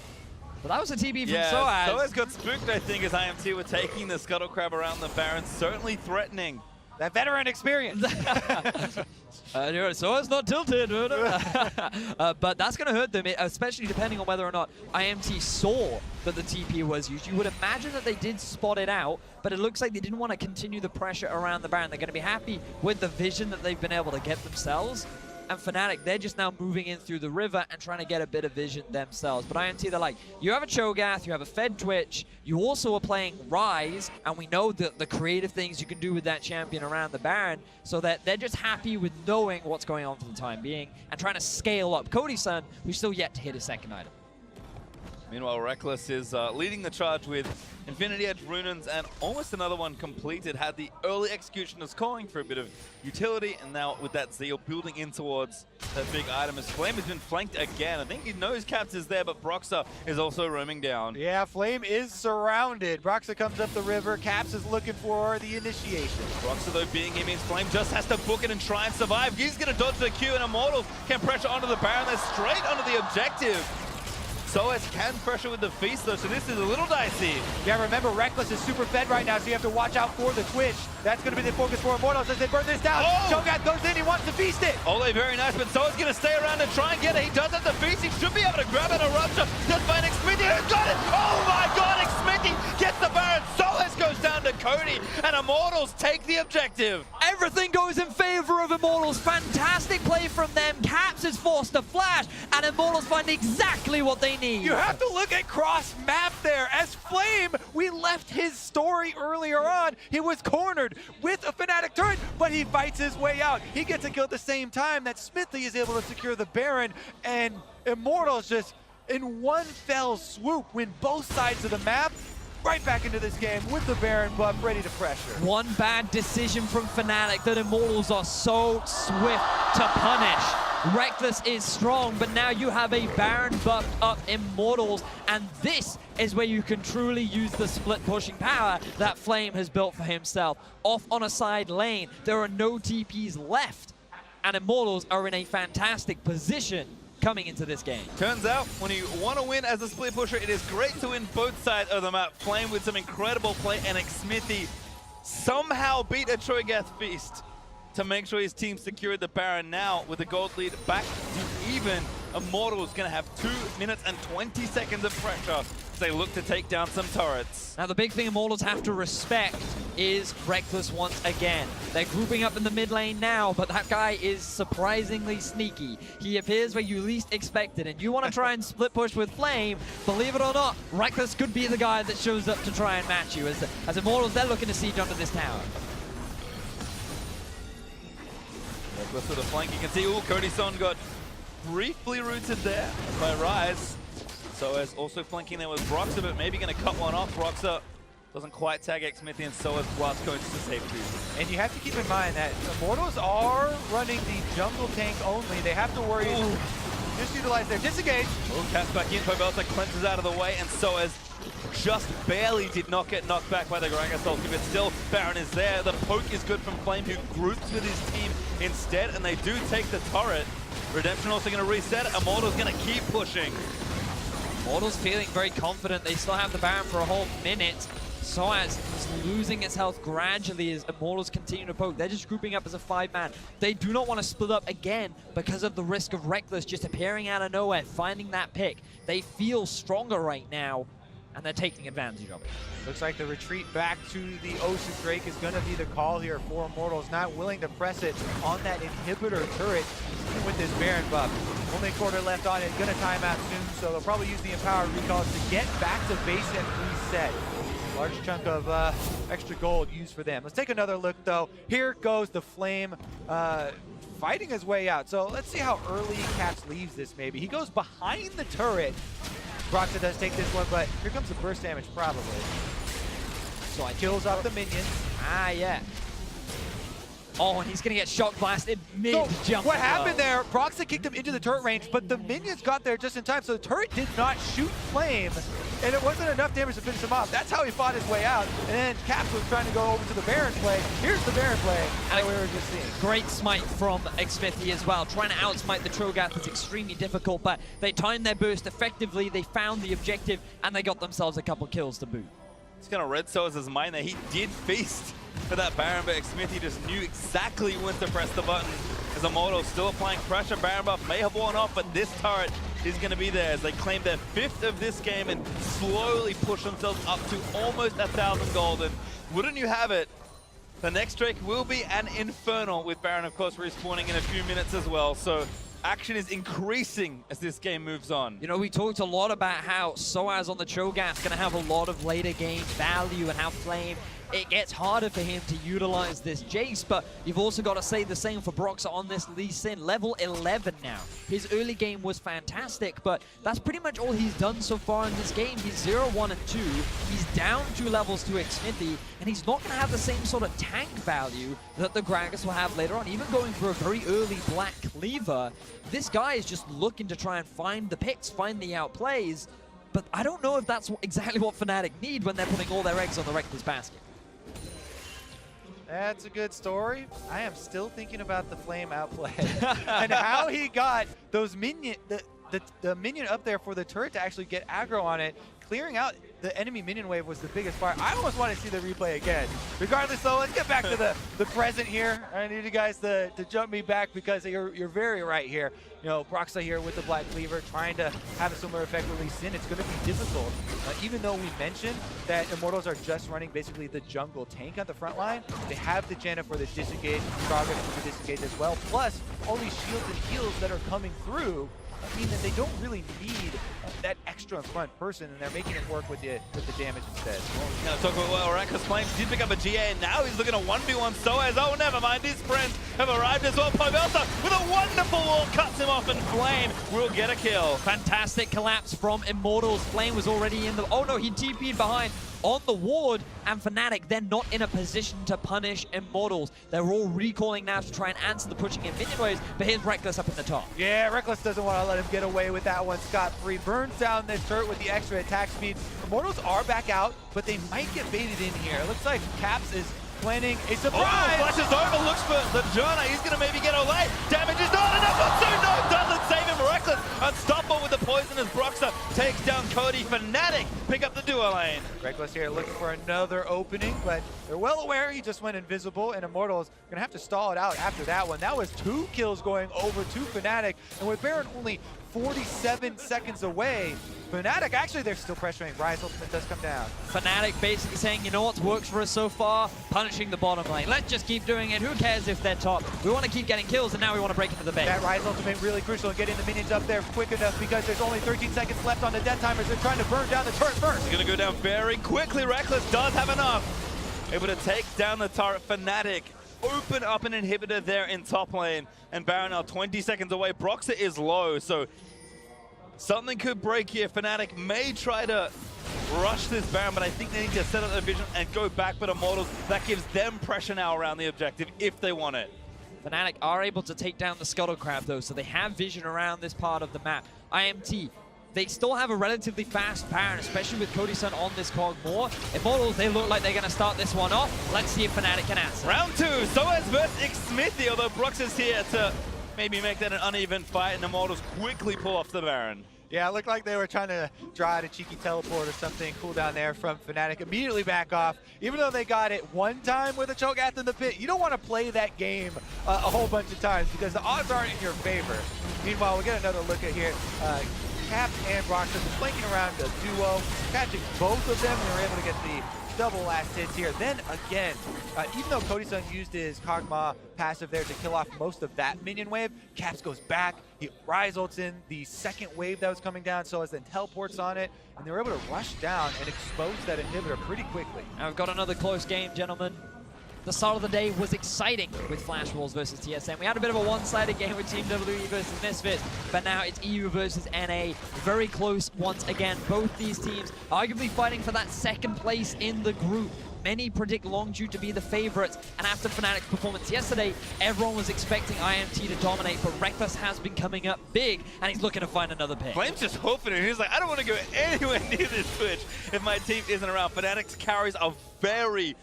But that was a TB from Soaz. Soaz got spooked, I think, as IMT were taking the Scuttle Crab around the Baron, certainly threatening. That veteran experience. Soaz not tilted. But that's going to hurt them, especially depending on whether or not IMT saw that the TP was used. You would imagine that they did spot it out, but it looks like they didn't want to continue the pressure around the Baron. They're going to be happy with the vision that they've been able to get themselves. And Fnatic, they're just now moving in through the river and trying to get a bit of vision themselves. But IMT, they're like, you have a Cho'Gath, you have a Fed Twitch, you also are playing Ryze, and we know the creative things you can do with that champion around the Baron, so that they're just happy with knowing what's going on for the time being and trying to scale up. Cody-san, who's still yet to hit his second item. Meanwhile, Reckless is leading the charge with Infinity Edge Runins and almost another one completed. Had the early Executioners calling for a bit of utility, and now with that Zeal building in towards that big item as Flame has been flanked again. I think he knows Caps is there, but Broxah is also roaming down. Yeah, Flame is surrounded. Broxah comes up the river. Caps is looking for the initiation. Broxah, though, being him means Flame just has to book it and try and survive. He's going to dodge the Q, and Immortals can pressure onto the Baron. They're straight onto the objective. Soaz can pressure with the feast, though, so this is a little dicey. Yeah, remember, Reckless is super fed right now, so you have to watch out for the Twitch. That's going to be the focus for Immortals as they burn this down. Cho'Gath goes in, he wants to feast it. Ole, very nice, but Soaz going to stay around and try and get it. He does have the feast. He should be able to grab it. A rupture just by Xmithy. Who's got it? Oh my god, Xmithy gets the Baron. Soaz goes down to Cody, and Immortals take the objective. Everything goes in favor of Immortals. Fantastic play from them. Caps is forced to flash, and Immortals find exactly what they need. You have to look at cross map there. As Flame, we left his story earlier on. He was cornered with a Fnatic turret, but he fights his way out. He gets a kill at the same time that Smithy is able to secure the Baron, and Immortals just in one fell swoop win both sides of the map. Right back into this game with the Baron buff ready to pressure. One bad decision from Fnatic that Immortals are so swift to punish. Reckless is strong, but now you have a Baron buffed up Immortals, and this is where you can truly use the split pushing power that Flame has built for himself. Off on a side lane, there are no TPs left, and Immortals are in a fantastic position coming into this game. Turns out, when you want to win as a split pusher, it is great to win both sides of the map. Flame with some incredible play, and Xmithy somehow beat a Cho'Gath Feast to make sure his team secured the Baron. Now, with the gold lead back to even, Immortals going to have 2 minutes and 20 seconds of pressure as they look to take down some turrets. Now, the big thing Immortals have to respect is Reckless once again. They're grouping up in the mid lane now, but that guy is surprisingly sneaky. He appears where you least expect it, and you want to try and split push with Flame. Believe it or not, Reckless could be the guy that shows up to try and match you. As Immortals, they're looking to siege onto this tower. Reckless with a flank. You can see, Cody Son got briefly rooted there by Rise. Soaz also flanking there with Broxah, but maybe going to cut one off. Broxah doesn't quite tag Xmithy, and Soaz blast codes to safety. And you have to keep in mind that Immortals are running the jungle tank only. They have to worry, just utilize their disengage. Cats back in, Pobelta cleanses out of the way, and Soaz just barely did not get knocked back by the Gragas ulti, but still Baron is there. The poke is good from Flame, who groups with his team instead, and they do take the turret. Redemption also going to reset. Immortals going to keep pushing. Immortals feeling very confident. They still have the Baron for a whole minute. Soaz is losing its health gradually as Immortals continue to poke. They're just grouping up as a 5-man. They do not want to split up again because of the risk of Reckless just appearing out of nowhere, finding that pick. They feel stronger right now, and they're taking advantage of it. Looks like the retreat back to the Ocean Drake is going to be the call here for Immortals. Not willing to press it on that inhibitor turret even with this Baron buff. Only a quarter left on it, going to time out soon, so they'll probably use the Empowered Recalls to get back to base and reset. Large chunk of extra gold used for them. Let's take another look, though. Here goes the Flame fighting his way out. So let's see how early Caps leaves this, maybe. He goes behind the turret. Broxah does take this one, but here comes the burst damage, probably. So I kills off the minions. Ah, yeah. Oh, and he's going to get shock blasted mid-jump. What happened there, Broxah kicked him into the turret range, but the minions got there just in time, so the turret did not shoot Flame, and it wasn't enough damage to finish him off. That's how he fought his way out, and then Caps was trying to go over to the Baron play. Here's the Baron play that we were just seeing. Great smite from Xmithy as well. Trying to outsmite the Cho'Gath is extremely difficult, but they timed their burst effectively, they found the objective, and they got themselves a couple kills to boot. It's going to red Soaz's mind there. He did feast for that Baron, but Xmithy just knew exactly when to press the button. As Immortals still applying pressure, Baron buff may have worn off, but this turret is going to be there as they claim their 5th of this game and slowly push themselves up to almost 1,000 gold. And wouldn't you have it, the next Drake will be an Infernal, with Baron, of course, respawning in a few minutes as well. So action is increasing as this game moves on. You know, we talked a lot about how Soaz on the Cho'Gath is going to have a lot of later game value and how Flame, it gets harder for him to utilize this Jace, but you've also got to say the same for Broxah on this Lee Sin, level 11 now. His early game was fantastic, but that's pretty much all he's done so far in this game. He's 0, 1, and 2. He's down 2 levels to Xmithy, and he's not going to have the same sort of tank value that the Gragas will have later on. Even going for a very early Black Cleaver, this guy is just looking to try and find the picks, find the outplays, but I don't know if that's exactly what Fnatic need when they're putting all their eggs on the Reckless basket. That's a good story. I am still thinking about the Flame outplay and how he got those minion, the minion up there for the turret to actually get aggro on it. Clearing out the enemy minion wave was the biggest part. I almost want to see the replay again. Regardless, though, let's get back to the present here. I need you guys to jump me back because you're very right here. You know, Broxah here with the Black Cleaver trying to have a similar effect with Lee Sin. It's going to be difficult. Even though we mentioned that Immortals are just running basically the jungle tank on the front line, they have the Janna for the disengage, Progress for the disengage as well. Plus, all these shields and heals that are coming through mean that they don't really need that extra front person, and they're making it work with the damage instead. Now talk about well, Reckless Flame did pick up a GA, and now he's looking to 1v1 Soaz. Oh, never mind, his friends have arrived as well. Pobelta with a wonderful wall cuts him off, and Flame will get a kill. Fantastic collapse from Immortals. Flame was already in the... Oh no, he TP'd behind. on the ward, and Fnatic, they're not in a position to punish Immortals. They're all recalling now to try and answer the pushing in minion waves, but here's Reckless up in the top. Yeah, Reckless doesn't want to let him get away with that one scot-free. Burns down this turret with the extra attack speed. Immortals are back out, but they might get baited in here. It looks like Caps is planning a surprise. Oh, flashes over, looks for the Jonah. He's going to maybe get away. Damage is not enough. No, doesn't save him. Reckless unstoppable with the poison as Broxah takes down Cody. Fnatic pick up the duo lane. Reckless here looking for another opening, but they're well aware he just went invisible, and Immortals are going to have to stall it out after that one. That was 2 kills going over to Fnatic, and with Baron only 47 seconds away, Fnatic, actually, they're still pressuring. Rise ultimate does come down. Fnatic basically saying, you know what works for us so far? Punishing the bottom lane. Let's just keep doing it. Who cares if they're top? We want to keep getting kills, and now we want to break into the base. That Rise ultimate really crucial in getting the minions up there quick enough because there's only 13 seconds left on the death timers. They're trying to burn down the turret first. He's going to go down very quickly. Reckless does have enough. Able to take down the turret. Fnatic open up an inhibitor there in top lane, and Baron now 20 seconds away. Broxah is low, so something could break here. Fnatic may try to rush this Baron, but I think they need to set up their vision and go back for the Immortals. That gives them pressure now around the objective if they want it. Fnatic are able to take down the Scuttle Crab though, so they have vision around this part of the map. IMT, they still have a relatively fast Baron, especially with Cody-san on this cog more. Immortals, they look like they're going to start this one off. Let's see if Fnatic can answer. Round 2, Soaz versus Smithy, although Broxah's here to maybe make that an uneven fight, and Immortals quickly pull off the Baron. Yeah, it looked like they were trying to draw out a cheeky teleport or something cool down there from Fnatic. Immediately back off, even though they got it one time with a Cho'Gath in the pit. You don't want to play that game a whole bunch of times because the odds aren't in your favor. Meanwhile, we'll get another look at here. Caps and Broxah just flanking around the duo, catching both of them. They were able to get the double last hits here. Then again, even though Cody-san used his Kog'Maw passive there to kill off most of that minion wave, Caps goes back, he Rise ults in the second wave that was coming down, so as then teleports on it, and they were able to rush down and expose that inhibitor pretty quickly. Now we've got another close game, gentlemen. The start of the day was exciting with Flash Wolves versus TSM. We had a bit of a one-sided game with Team WE versus Misfits, but now it's EU versus NA. Very close once again. Both these teams arguably fighting for that second place in the group. Many predict Longju to be the favorites, and after Fnatic's performance yesterday, everyone was expecting IMT to dominate, but Reckless has been coming up big, and he's looking to find another pick. Flame's just hoping it. He's like, I don't want to go anywhere near this Twitch if my team isn't around. Fnatic's carries are very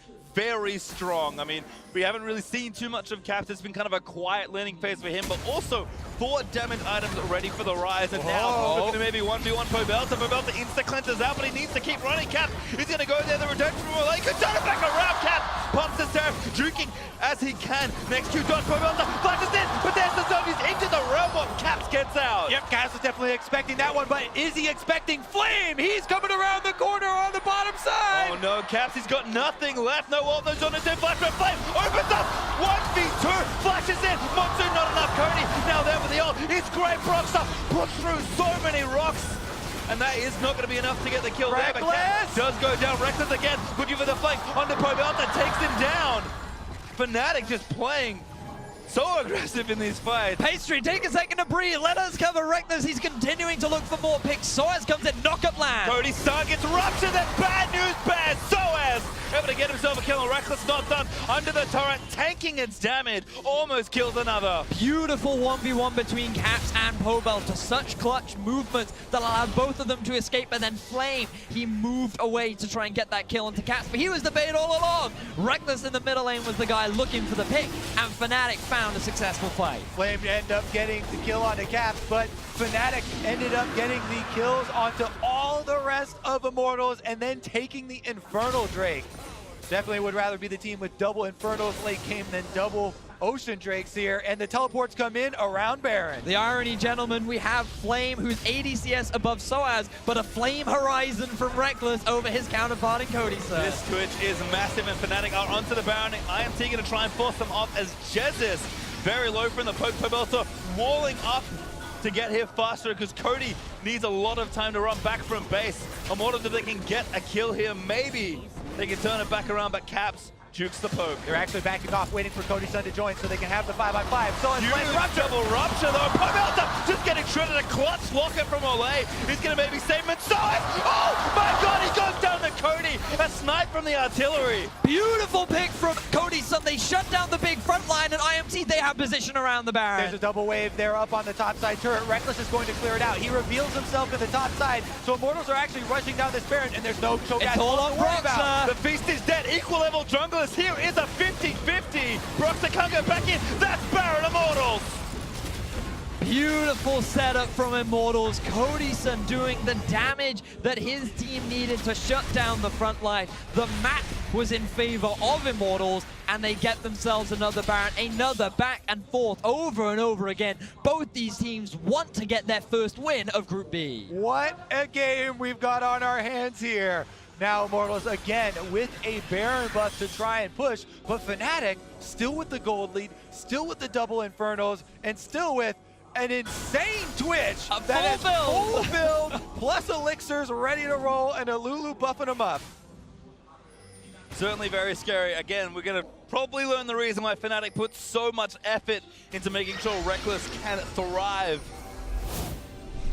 strong. I mean, we haven't really seen too much of Caps. It's been kind of a quiet learning phase for him, but also 4 damage items ready for the Rise, and now looking to maybe 1v1 Pobelta. Pobelta insta-cleanses out, but he needs to keep running. Caps, he's going to go there. The redemption from Malay could turn it back around. Caps pumps his seraph, juking as he can. Next Q dodge, Pobelta flashes in, but there's the zombies into the realm of Caps gets out. Yep, Caps was definitely expecting that one, but is he expecting Flame? He's coming around the corner on the bottom side. Oh no, Caps, he's got nothing left. No ult, no zone, no flash, but Flame opens up. 1v2, flashes in. Monsoon, not enough. Cody now there with the ult. It's great. Broxah puts through so many rocks, and that is not going to be enough to get the kill there. But Caps does go down. Reckless again, looking for the flank onto Pobelta, takes him down. Fnatic just playing so aggressive in these fights. Pastry, take a second to breathe. Let us cover Reckless. He's continuing to look for more picks. Soaz comes in, knock-up land. Cody's stun gets ruptured. That's bad news, bad. Soaz able to get himself a kill, and Reckless not done. Under the turret, tanking its damage, almost kills another. Beautiful 1v1 between Caps and Pobelta. Such clutch movements that allowed both of them to escape, but then Flame, he moved away to try and get that kill into Caps, but he was the bait all along. Reckless in the middle lane was the guy looking for the pick, and Fnatic found a successful fight. Flame ended up getting the kill onto Caps, but Fnatic ended up getting the kills onto all the rest of Immortals and then taking the Infernal Drake. Definitely would rather be the team with double Infernals late game than double Ocean Drakes here, and the teleports come in around Baron. The irony, gentlemen, we have Flame, who's 80 CS above Soaz, but a Flame Horizon from Reckless over his counterpart in Cody, sir. This Twitch is massive, and Fnatic are onto the Baron. IMT going to try and force them off as Jesus very low from the poke. Pobelta walling up to get here faster because Cody needs a lot of time to run back from base. Immortals, if they can get a kill here, maybe they can turn it back around, but Caps jukes the poke. They're actually backing off, waiting for Cody-san to join so they can have the 5x5. So it's double rupture though. Pobelta just getting shredded. A clutch locket from Olay. He's going to maybe save him inside. Oh my god, he goes down to Cody. A snipe from the artillery. Beautiful pick from Cody Sun. They shut down the big front line, and IMT, they have position around the Baron. There's a double wave there up on the top side turret. Reckless is going to clear it out. He reveals himself in the top side, so Immortals are actually rushing down this Baron, and there's no choke It's all on Broxah. The feast is dead. Equal level junglers. Here is a 50-50. Broxah can't go back in. That's Baron Immortals. Beautiful setup from Immortals. Cody Sun doing the damage that his team needed to shut down the front line. The map was in favor of Immortals, and they get themselves another Baron, another back and forth over and over again. Both these teams want to get their first win of Group B. What a game we've got on our hands here. Now Immortals again with a Baron buff to try and push, but Fnatic still with the gold lead, still with the double Infernos, and still with an insane Twitch that is full build, plus elixirs ready to roll, and a Lulu buffing him up. Certainly very scary. Again, we're going to probably learn the reason why Fnatic put so much effort into making sure Reckless can thrive.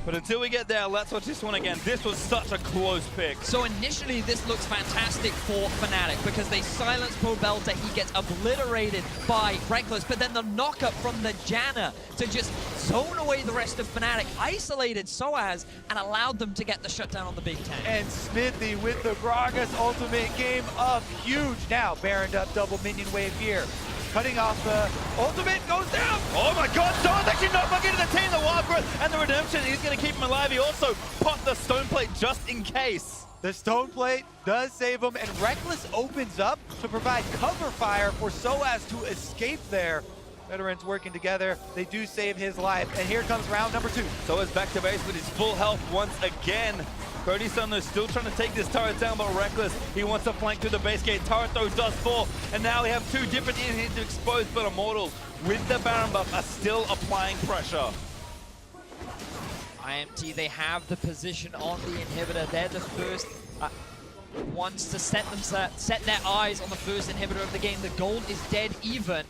But until we get there, let's watch this one again. This was such a close pick. So initially, this looks fantastic for Fnatic because they silence Pobelta. He gets obliterated by Reckless, but then the knockup from the Janna to just zone away the rest of Fnatic, isolated Soaz, and allowed them to get the shutdown on the big tank. And Smithy with the Gragas ultimate game up huge. Now Baroned up double minion wave here. Cutting off the ultimate, goes down. Oh my god, Soaz actually knocked back into the team, the Wild Growth and the Redemption. He's going to keep him alive. He also popped the Stone Plate just in case. The Stone Plate does save him, and Reckless opens up to provide cover fire for Soaz to escape there. Veterans working together, they do save his life, and here comes round number 2. Soaz back to base with his full health once again. Cody Sun is still trying to take this turret down, but Reckless, he wants to flank through the base gate. Turret though does fall, and now we have 2 different hits exposed, but Immortals with the Baron buff are still applying pressure. IMT, they have the position on the inhibitor. They're the first ones to set their eyes on the first inhibitor of the game. The gold is dead even.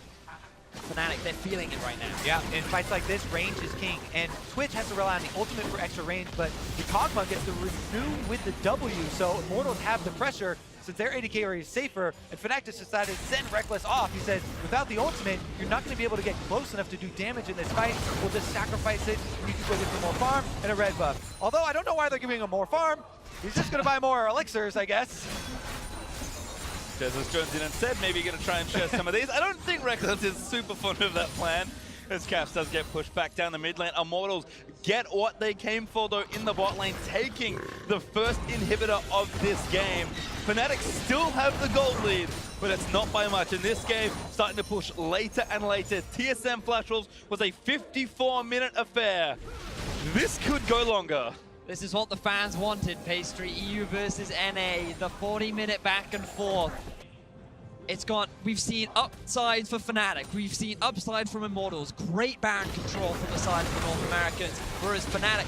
Fnatic, they're feeling it right now. Yeah, in fights like this, range is king, and Twitch has to rely on the ultimate for extra range, but the Kog'Maw gets to renew with the W, so Immortals have the pressure since their AD carry is safer, and Fnatic just decided to send Reckless off. He said, without the ultimate, you're not going to be able to get close enough to do damage in this fight. We'll just sacrifice it, and you can go get some more farm and a red buff. Although I don't know why they're giving him more farm. He's just going to buy more elixirs, I guess. Jesus joins in and said maybe you're going to try and share some of these. I don't think Reckless is super fond of that plan, as Caps does get pushed back down the mid lane. Immortals get what they came for, though, in the bot lane, taking the first inhibitor of this game. Fnatic still have the gold lead, but it's not by much. In this game, starting to push later and later. TSM Flash Wolves was a 54-minute affair. This could go longer. This is what the fans wanted, Pastry. EU versus NA, the 40-minute back and forth. It's gone. We've seen upsides for Fnatic. We've seen upsides from Immortals. Great Baron control from the side of the North Americans. Whereas Fnatic,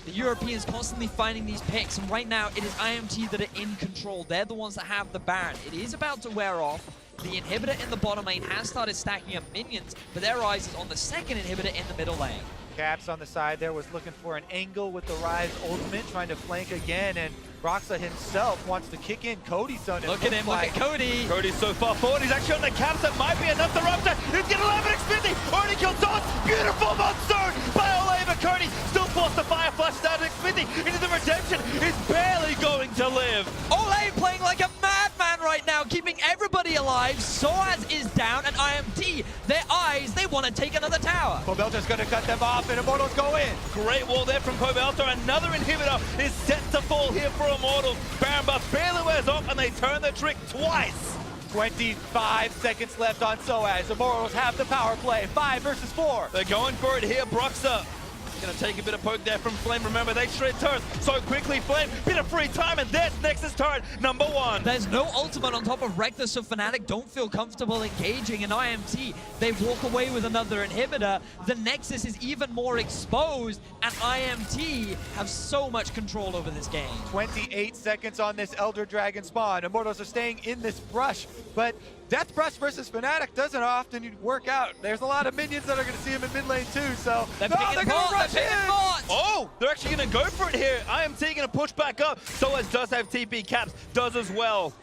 the Europeans constantly finding these picks. And right now, it is IMT that are in control. They're the ones that have the Baron. It is about to wear off. The inhibitor in the bottom lane has started stacking up minions, but their eyes is on the second inhibitor in the middle lane. Caps on the side there was looking for an angle with the Rise ultimate, trying to flank again, and Broxah himself wants to kick in Cody Sun. Look at him, look at Cody. Cody's so far forward, he's actually on the caps, that might be enough to rupture. He's getting 11 Xfinity, already killed Soaz. Beautiful monsoon by Olay, but Cody still forced the fire flash down to Xfinity into the redemption. Is barely going to live. Olay playing like a madman right now, keeping everybody alive. Soaz is down, and IMT, their eyes, they want to take another tower. Pobelta's going to cut them off, and Immortals go in. Great wall there from Pobelta. Another inhibitor is set to fall here for Immortals. Baron buff barely wears off, and they turn the trick twice. 25 seconds left on Soaz. Immortals have the power play. 5 versus 4. They're going for it here. Broxah gonna take a bit of poke there from Flame. Remember, they shred turrets so quickly. Flame, bit of free time, and there's Nexus turret number 1. There's no ultimate on top of Reckless, so Fnatic don't feel comfortable engaging. In IMT, they walk away with another inhibitor. The Nexus is even more exposed, and IMT have so much control over this game. 28 seconds on this Elder Dragon spawn. Immortals are staying in this brush, but Death Brush versus Fnatic doesn't often work out. There's a lot of minions that are going to see him in mid lane too, so They're going to rush in. Oh, they're actually going to go for it here. IMT going to push back up. Soaz does have TP caps, does as well.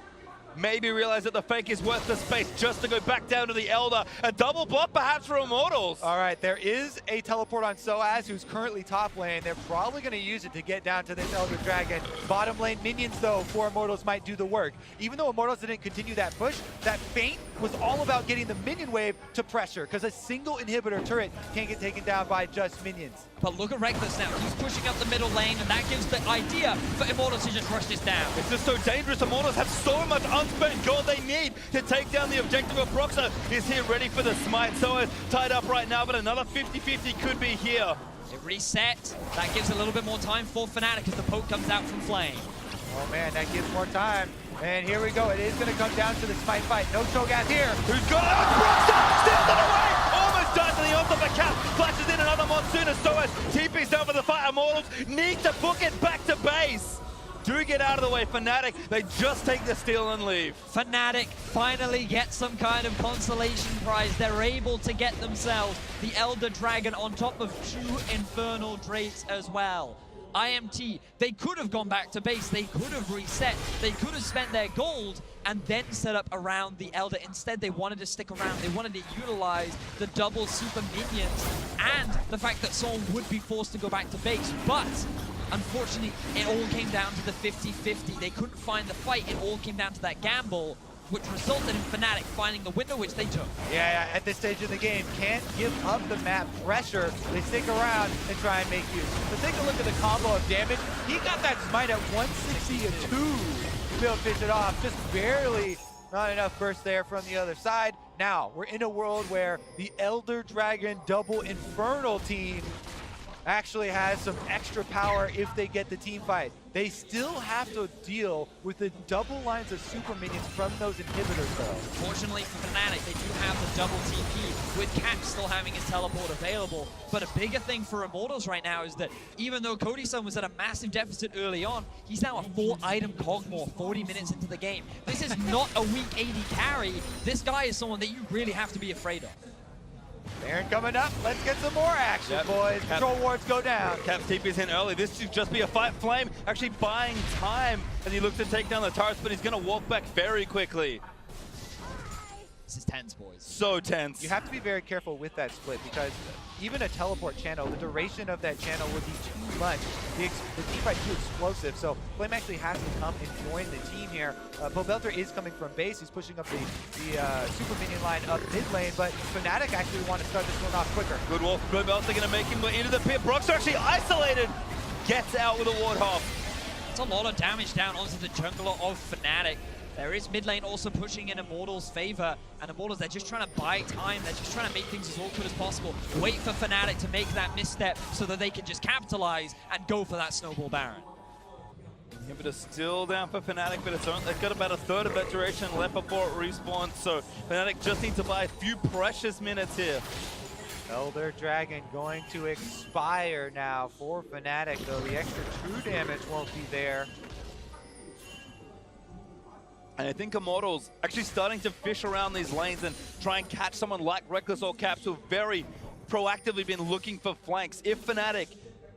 Maybe realize that the fake is worth the space just to go back down to the Elder. A double block perhaps for Immortals. All right, there is a teleport on Soaz, who's currently top lane. They're probably going to use it to get down to this Elder Dragon. Bottom lane minions, though, for Immortals might do the work. Even though Immortals didn't continue that push, that feint was all about getting the minion wave to pressure, because a single inhibitor turret can't get taken down by just minions. But look at Reckless now. He's pushing up the middle lane, and that gives the idea for Immortals to just rush this down. It's just so dangerous. Immortals have so much unspent gold they need to take down the objective of Proxa. Is here ready for the smite. So tied up right now, but another 50-50 could be here. It reset. That gives a little bit more time for Fnatic as the poke comes out from Flame. Oh man, that gives more time. And here we go. It is going to come down to the smite fight. No Cho'Gath here. Who's got it? Proxa steals it away. Almost dies to the onto the cap. Flashes in another Monsoon as TP's down for the fight. Immortals need to book it back to base. Do get out of the way, Fnatic. They just take the steal and leave. Fnatic finally get some kind of consolation prize. They're able to get themselves the Elder Dragon on top of 2 Infernal Drakes as well. IMT, they could have gone back to base, they could have reset, they could have spent their gold and then set up around the Elder. Instead, they wanted to stick around, they wanted to utilize the double super minions and the fact that someone would be forced to go back to base. But unfortunately, it all came down to the 50-50. They couldn't find the fight, it all came down to that gamble, which resulted in Fnatic finding the window, which they took. Yeah, at this stage of the game, can't give up the map pressure. They stick around and try and make use. But take a look at the combo of damage. He got that smite at 160 to 2 to be able to finish it off. Just barely, not enough burst there from the other side. Now, we're in a world where the Elder Dragon double Infernal team actually has some extra power if they get the team fight. They still have to deal with the double lines of super minions from those inhibitors though. Fortunately for Fnatic, they do have the double TP, with Cap still having his teleport available. But a bigger thing for Immortals right now is that even though Cody-san was at a massive deficit early on, he's now a 4-item Cogmore 40 minutes into the game. This is not a weak 80 carry. This guy is someone that you really have to be afraid of. Baron coming up. Let's get some more action, boys. Control wards go down. Cap's TP's in early. This should just be a fight. Flame actually buying time as he looks to take down the turrets, but he's going to walk back very quickly. This is tense, boys. So tense. You have to be very careful with that split because even a teleport channel, the duration of that channel would be too much. The team fight too explosive, so Flame actually has to come and join the team here. Pobelter is coming from base. He's pushing up the super minion line up mid lane, but Fnatic actually want to start this one off quicker. Good Wolf. Pobelter going to make him into the pit. Brock's actually isolated. Gets out with a Warthog. It's a lot of damage down onto the jungler of Fnatic. There is mid lane also pushing in Immortals' favor, and Immortals, they're just trying to buy time, they're just trying to make things as awkward as possible. Wait for Fnatic to make that misstep so that they can just capitalize and go for that Snowball Baron. Inhibitor still down for Fnatic, but they've got about a third of that duration left before it respawns, so Fnatic just need to buy a few precious minutes here. Elder Dragon going to expire now for Fnatic, though the extra true damage won't be there. And I think Immortals actually starting to fish around these lanes and try and catch someone like Reckless or Caps who have very proactively been looking for flanks. If Fnatic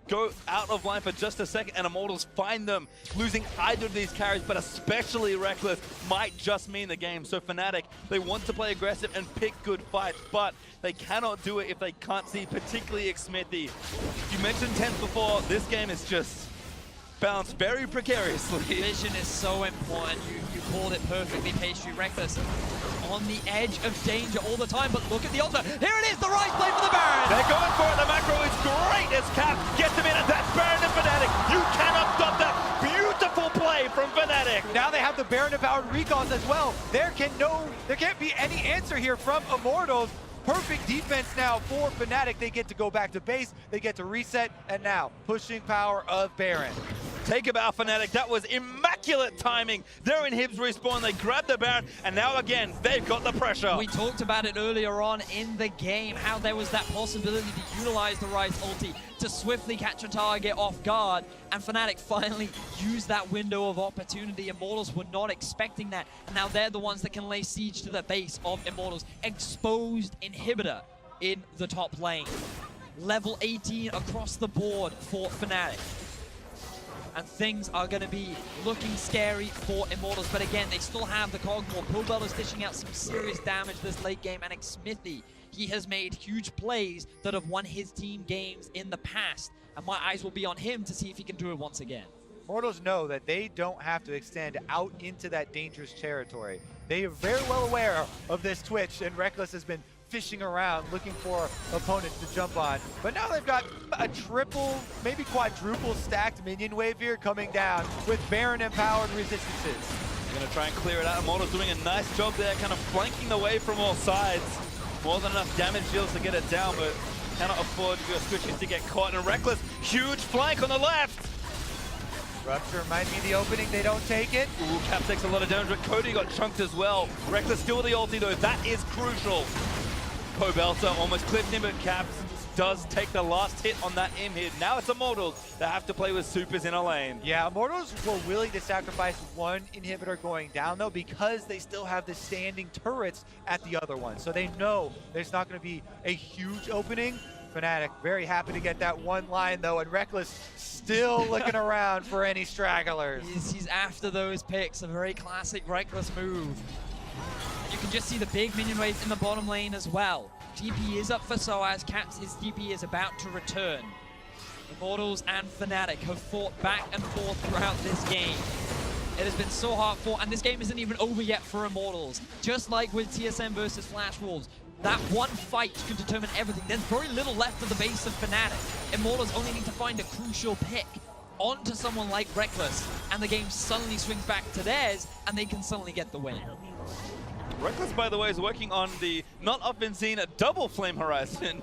go out of line for just a second and Immortals find them, losing either of these carries, but especially Reckless, might just mean the game. So Fnatic, they want to play aggressive and pick good fights, but they cannot do it if they can't see particularly Xmithie. You mentioned 10th before, this game is just balanced very precariously. Vision is so important. You called it perfectly, Pastry. Reckless on the edge of danger all the time, but look at the ultimate. Here it is, the right play for the Baron. They're going for it. The macro is great as Cap gets him in, and that's Baron and Fnatic. You cannot stop that beautiful play from Fnatic. Now they have the Baron empowered recalls as well. There can't be any answer here from Immortals. Perfect defense now for Fnatic. They get to go back to base, they get to reset, and now pushing power of Baron. Take about Fnatic. That was immaculate timing. They're in Hibs respawn. They grab the Baron, and now again, they've got the pressure. We talked about it earlier on in the game, how there was that possibility to utilize the Rise ulti to swiftly catch a target off guard, and Fnatic finally used that window of opportunity. Immortals were not expecting that, and now they're the ones that can lay siege to the base of Immortals. Exposed inhibitor in the top lane. level 18 across the board for Fnatic. And things are going to be looking scary for Immortals. But again, they still have the Cogmore. Pobel is dishing out some serious damage this late game. And Xmithy, he has made huge plays that have won his team games in the past. And my eyes will be on him to see if he can do it once again. Immortals know that they don't have to extend out into that dangerous territory. They are very well aware of this Twitch, and Reckless has been fishing around looking for opponents to jump on. But now they've got a triple, maybe quadruple stacked minion wave here coming down with Baron empowered resistances. They're going to try and clear it out. Immortals doing a nice job there, kind of flanking the way from all sides. More than enough damage deals to get it down, but cannot afford to go switching to get caught. And Reckless, huge flank on the left. Rupture might be the opening, they don't take it. Ooh, Cap takes a lot of damage, but Cody got chunked as well. Reckless still with the ulti though, that is crucial. Pobelta almost clipped him, but Caps does take the last hit on that hit. Now it's Immortals that have to play with supers in a lane. Yeah, Immortals were willing to sacrifice one inhibitor going down though because they still have the standing turrets at the other one. So they know there's not going to be a huge opening. Fnatic very happy to get that one line though, and Reckless still looking around for any stragglers. He's after those picks, a very classic Reckless move. You can just see the big minion wave in the bottom lane as well. DP is up for Soaz, Caps, his DP is about to return. Immortals and Fnatic have fought back and forth throughout this game. It has been so hard fought, and this game isn't even over yet for Immortals. Just like with TSM versus Flash Wolves, that one fight could determine everything. There's very little left of the base of Fnatic. Immortals only need to find a crucial pick onto someone like Reckless, and the game suddenly swings back to theirs, and they can suddenly get the win. Reckless, by the way, is working on the not often seen double Flame Horizon,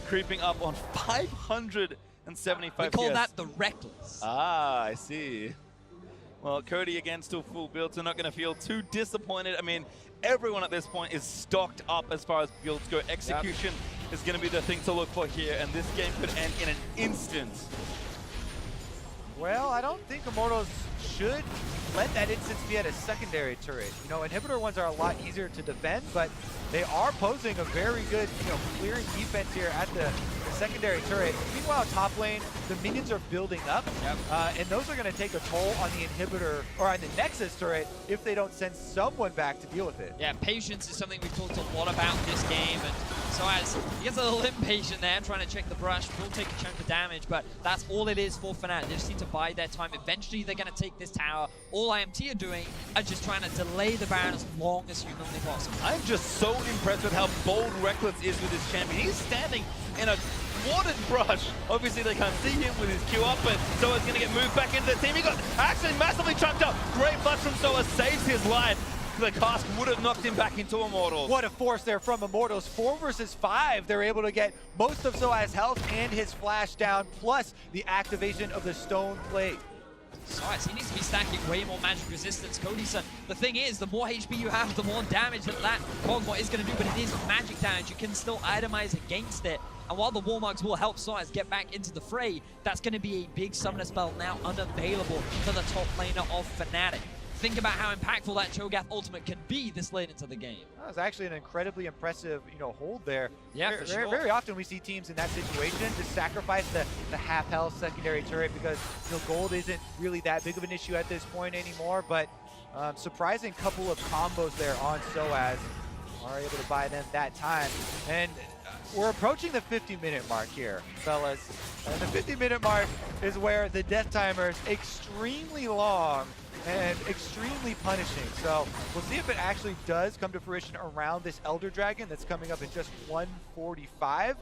creeping up on 575 We call PS. that the Reckless. Ah, I see. Well, Cody again still full build, so not going to feel too disappointed. I mean, everyone at this point is stocked up as far as builds go. Execution is going to be the thing to look for here, and this game could end in an instant. Well, I don't think Immortals should let that instance be at a secondary turret. You know, inhibitor ones are a lot easier to defend, but they are posing a very good, clearing defense here at the secondary turret. Meanwhile, top lane, the minions are building up, and those are going to take a toll on the inhibitor, or on the Nexus turret, if they don't send someone back to deal with it. Yeah, patience is something we've talked a lot about this game, and so as he gets a little impatient there, trying to check the brush, will take a chunk of damage, but that's all it is for Fnatic. They just need to bide their time. Eventually, they're going to take this tower. All IMT are doing are just trying to delay the Baron as long as humanly possible. I'm just so impressed with how bold Reckless is with his champion. He's standing in a watered brush. Obviously, they can't see him with his Q up, but Soa's going to get moved back into the team. He got actually massively chunked up. Great flash from Soa, saves his life. The cast would have knocked him back into Immortals. What a force there from Immortals. 4 versus 5. They're able to get most of Soa's health and his flash down, plus the activation of the Stone Plate. Soaz, he needs to be stacking way more magic resistance. Cody-san, the thing is, the more HP you have, the more damage that Cogmore is going to do, but it is magic damage. You can still itemize against it. And while the Warmugs will help Soaz get back into the fray, that's going to be a big summoner spell now unavailable for the top laner of Fnatic. Think about how impactful that Cho'Gath ultimate can be this late into the game. That was actually an incredibly impressive, hold there. Yeah, for sure. Very often we see teams in that situation just sacrifice the half-health secondary turret because gold isn't really that big of an issue at this point anymore. But surprising couple of combos there on Soaz are able to buy them that time. And we're approaching the 50-minute mark here, fellas. And the 50-minute mark is where the death timer is extremely long and extremely punishing. So we'll see if it actually does come to fruition around this Elder Dragon that's coming up in just 145,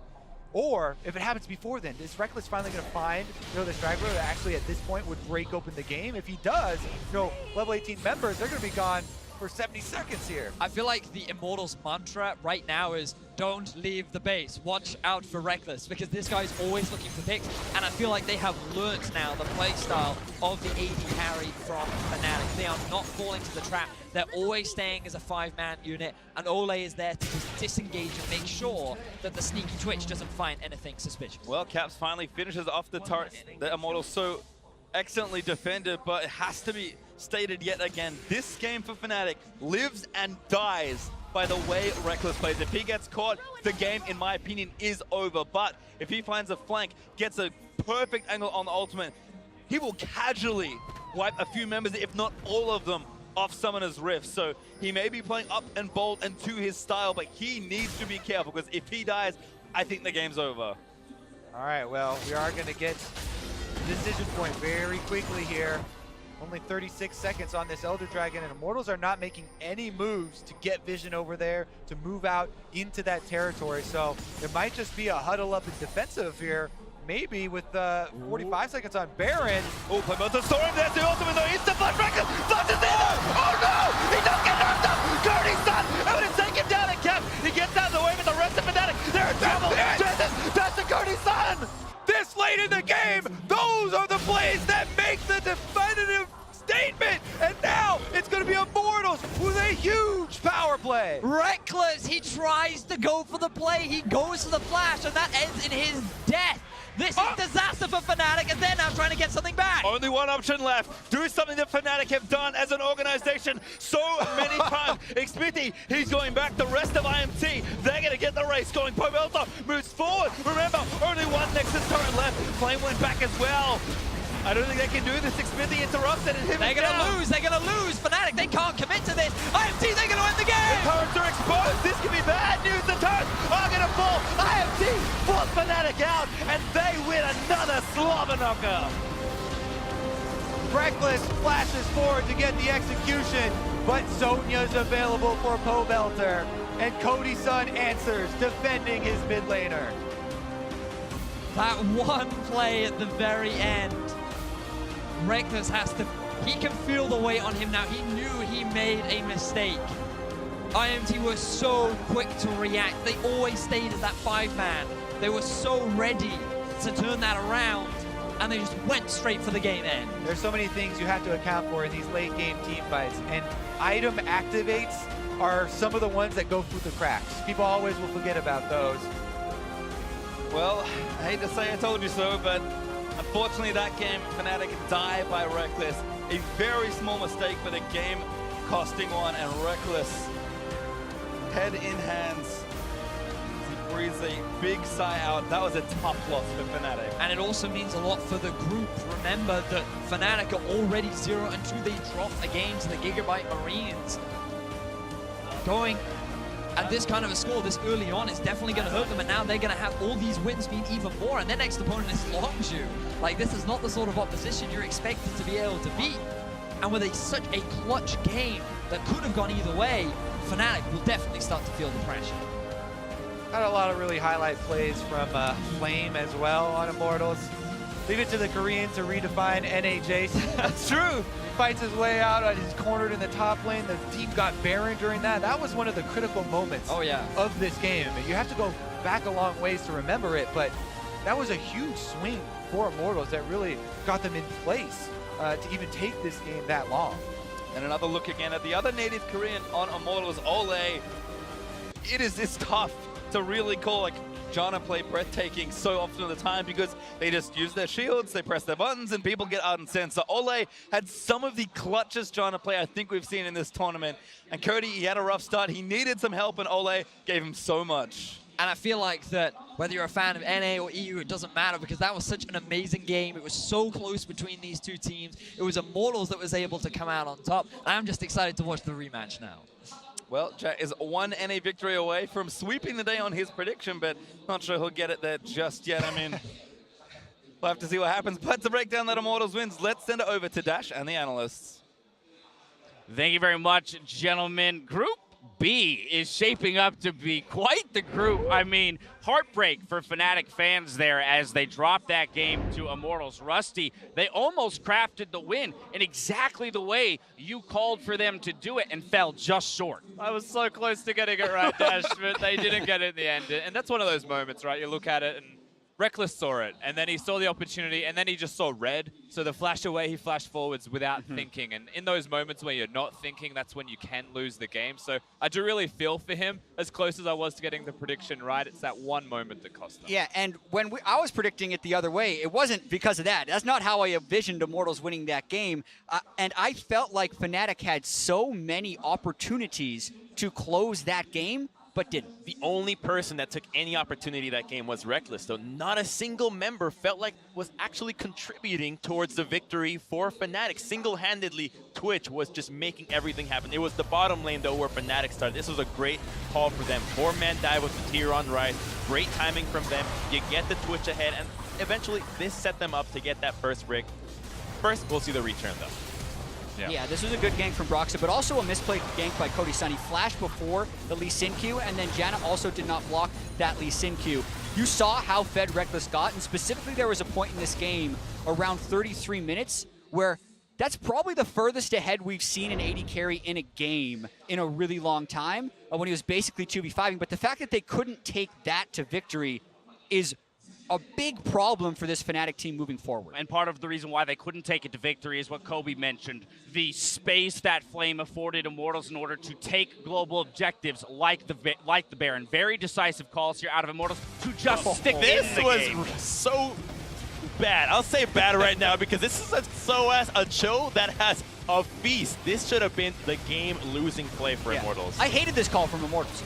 or if it happens before then. Is Reckless finally going to find the straggler that actually at this point would break open the game? If he does, level 18 members, they're going to be gone for 70 seconds here. I feel like the Immortals mantra right now is don't leave the base. Watch out for Reckless, because this guy's always looking for picks, and I feel like they have learnt now the playstyle of the AD carry from Fnatic. They are not falling to the trap. They're always staying as a 5-man unit, and Ole is there to just disengage and make sure that the sneaky Twitch doesn't find anything suspicious. Well, Caps finally finishes off the turret. The Immortals so excellently defended, but it has to be stated yet again, this game for Fnatic lives and dies by the way Reckless plays. If he gets caught, the game, in my opinion, is over. But if he finds a flank, gets a perfect angle on the ultimate, he will casually wipe a few members, if not all of them, off Summoner's Rift. So he may be playing up and bold and to his style, but he needs to be careful, because if he dies, I think the game's over. All right, well, we are going to get the decision point very quickly here. Only 36 seconds on this Elder Dragon, and Immortals are not making any moves to get vision over there, to move out into that territory. So it might just be a huddle up and defensive here, maybe with 45 seconds on Baron. Oh, play both the storm, there's the ultimate, though. Insta flash, Reckless flashes in there. Oh no, he does get knocked up. Cody's son, able to take him down and cap. He gets out of the way, but the rest of Fnatic, they're in trouble. That's the Cody's son. This late in the game, those are the plays that make the definitive statement. And now it's going to be Immortals with a huge power play. Reckless, he tries to go for the play, he goes for the flash, and that ends in his death. This is disaster for Fnatic, and they're now trying to get something back. Only one option left. Do something that Fnatic have done as an organization so many times. Xmithie, he's going back. The rest of IMT, they're going to get the race going. Pobelta moves forward. Remember, only one Nexus turret left. Flame went back as well. I don't think they can do this. Xmithie interrupted and him. They're going to lose. They're going to lose. Fnatic, they can't commit to this. IMT, they're going to win the game. The turrets are exposed. This could be bad news. The turrets are going to fall. IMT force Fnatic out, and they win another slobber knocker. Reckless flashes forward to get the execution, but Sonya's available for Pobelter, and Cody Sun answers, defending his mid laner. That one play at the very end, Reckless has to, he can feel the weight on him now. He knew he made a mistake. IMT was so quick to react. They always stayed as that 5-man. They were so ready to turn that around, and they just went straight for the game end. There's so many things you have to account for in these late game team fights, and item activates are some of the ones that go through the cracks. People always will forget about those. Well, I hate to say I told you so, but unfortunately that game, Fnatic die by Reckless. A very small mistake, but a game costing one, and Reckless, head in hands, he breathes a big sigh out. That was a tough loss for Fnatic. And it also means a lot for the group. Remember that Fnatic are already 0-2. They dropped again to the Gigabyte Marines. Going at this kind of a score this early on is definitely going to hurt them, and now they're going to have all these wins mean even more, and their next opponent is Longzhu. Like, this is not the sort of opposition you're expected to be able to beat. And with such a clutch game that could have gone either way, Fnatic will definitely start to feel the pressure. Had a lot of really highlight plays from Flame as well on Immortals. Leave it to the Korean to redefine NAJ. That's true. Fights his way out, he's cornered in the top lane. The team got Baron during that. That was one of the critical moments of this game. You have to go back a long ways to remember it, but that was a huge swing for Immortals that really got them in place to even take this game that long. And another look again at the other native Korean on Immortals, Ole. It's tough to really call like Janna play breathtaking so often at the time, because they just use their shields, they press their buttons, and people get out and sense. So Ole had some of the clutchest Janna play I think we've seen in this tournament. And Cody, he had a rough start. He needed some help, and Ole gave him so much. And I feel like that whether you're a fan of NA or EU, it doesn't matter, because that was such an amazing game. It was so close between these two teams. It was Immortals that was able to come out on top. And I'm just excited to watch the rematch now. Well, Jack is one NA victory away from sweeping the day on his prediction, but not sure he'll get it there just yet. I mean, we'll have to see what happens. But to break down that Immortals wins, let's send it over to Dash and the analysts. Thank you very much, gentlemen. Group B is shaping up to be quite the group. I mean, heartbreak for Fnatic fans there as they dropped that game to Immortals. Rusty, they almost crafted the win in exactly the way you called for them to do it and fell just short. I was so close to getting it right, Dash, but they didn't get it in the end. And that's one of those moments, right? You look at it and Reckless saw it, and then he saw the opportunity, and then he just saw red. So the flash away, he flashed forwards without thinking. And in those moments where you're not thinking, that's when you can lose the game. So I do really feel for him. As close as I was to getting the prediction right, it's that one moment that cost him. Yeah, and when I was predicting it the other way, it wasn't because of that. That's not how I envisioned Immortals winning that game. And I felt like Fnatic had so many opportunities to close that game, but didn't. The only person that took any opportunity that game was Reckless, though. Not a single member felt like was actually contributing towards the victory for Fnatic. Single-handedly, Twitch was just making everything happen. It was the bottom lane, though, where Fnatic started. This was a great call for them. 4-man dive with the tier on right. Great timing from them. You get the Twitch ahead, and eventually this set them up to get that first rig. First, we'll see the return, though. Yeah, this was a good gank from Broxah, but also a misplayed gank by Cody Sun. He flashed before the Lee Sin Q, and then Janna also did not block that Lee Sin Q. You saw how fed Reckless got, and specifically there was a point in this game around 33 minutes where that's probably the furthest ahead we've seen an AD carry in a game in a really long time, when he was basically 2v5ing. But the fact that they couldn't take that to victory is a big problem for this Fnatic team moving forward. And part of the reason why they couldn't take it to victory is what Kobe mentioned. The space that Flame afforded Immortals in order to take global objectives like the Baron. Very decisive calls here out of Immortals to just stick in the game. This was so bad. I'll say bad right now because this is a Cho that has a feast. This should have been the game-losing play for Immortals. I hated this call from Immortals.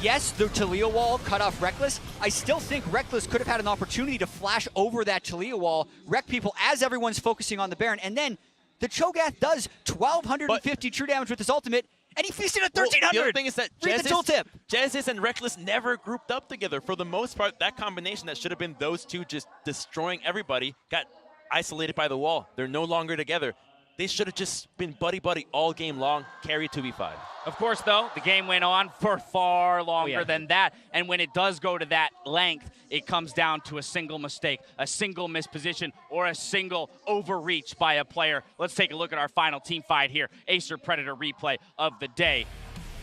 Yes, the Talia wall cut off Reckless. I still think Reckless could have had an opportunity to flash over that Talia wall, wreck people as everyone's focusing on the Baron, and then the Cho'Gath does 1,250 true damage with his ultimate, and he feasted at 1,300. The other thing is that Read the tooltip. Jezus and Reckless never grouped up together. For the most part, that combination that should have been those two just destroying everybody got isolated by the wall. They're no longer together. They should have just been buddy-buddy all game long, carry 2v5. Of course, though, the game went on for far longer than that. And when it does go to that length, it comes down to a single mistake, a single misposition, or a single overreach by a player. Let's take a look at our final team fight here. Acer Predator replay of the day.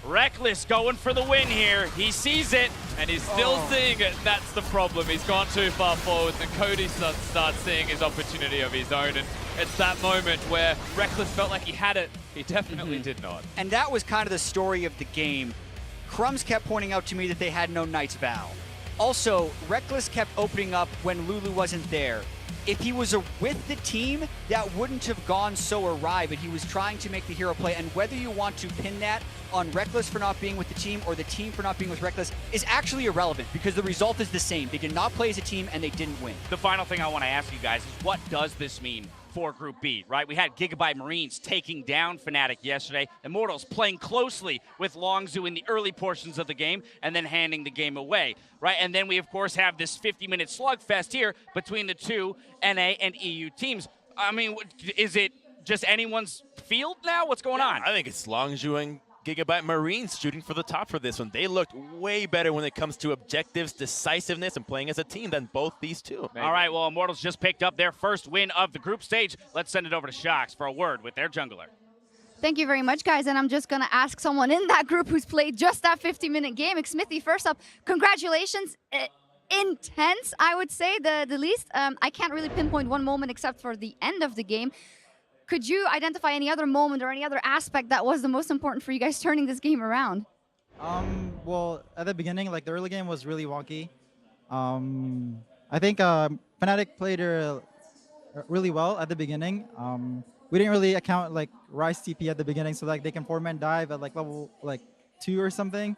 Reckless going for the win here. He sees it. And he's still seeing it. That's the problem. He's gone too far forward. And Cody starts seeing his opportunity of his own. And it's that moment where Reckless felt like he had it. He definitely did not. And that was kind of the story of the game. Crumbs kept pointing out to me that they had no Knight's Vow. Also, Reckless kept opening up when Lulu wasn't there. If he was with the team, that wouldn't have gone so awry, but he was trying to make the hero play. And whether you want to pin that on Reckless for not being with the team or the team for not being with Reckless is actually irrelevant because the result is the same. They did not play as a team and they didn't win. The final thing I want to ask you guys is what does this mean for Group B, right? We had Gigabyte Marines taking down Fnatic yesterday. Immortals playing closely with Longzhu in the early portions of the game and then handing the game away, right? And then we, of course, have this 50-minute slugfest here between the two NA and EU teams. I mean, is it just anyone's field now? What's going on? I think it's Longzhu and Gigabyte Marines shooting for the top for this one. They looked way better when it comes to objectives, decisiveness, and playing as a team than both these two. All right, well, Immortals just picked up their first win of the group stage. Let's send it over to Shox for a word with their jungler. Thank you very much, guys. And I'm just going to ask someone in that group who's played just that 50-minute game. Smithy, first up, congratulations. Intense, I would say, the least. I can't really pinpoint one moment except for the end of the game. Could you identify any other moment or any other aspect that was the most important for you guys turning this game around? Well, at the beginning, like the early game was really wonky. I think Fnatic played really well at the beginning. We didn't really account like Rise TP at the beginning, so like they can 4-man dive at like level 2 or something,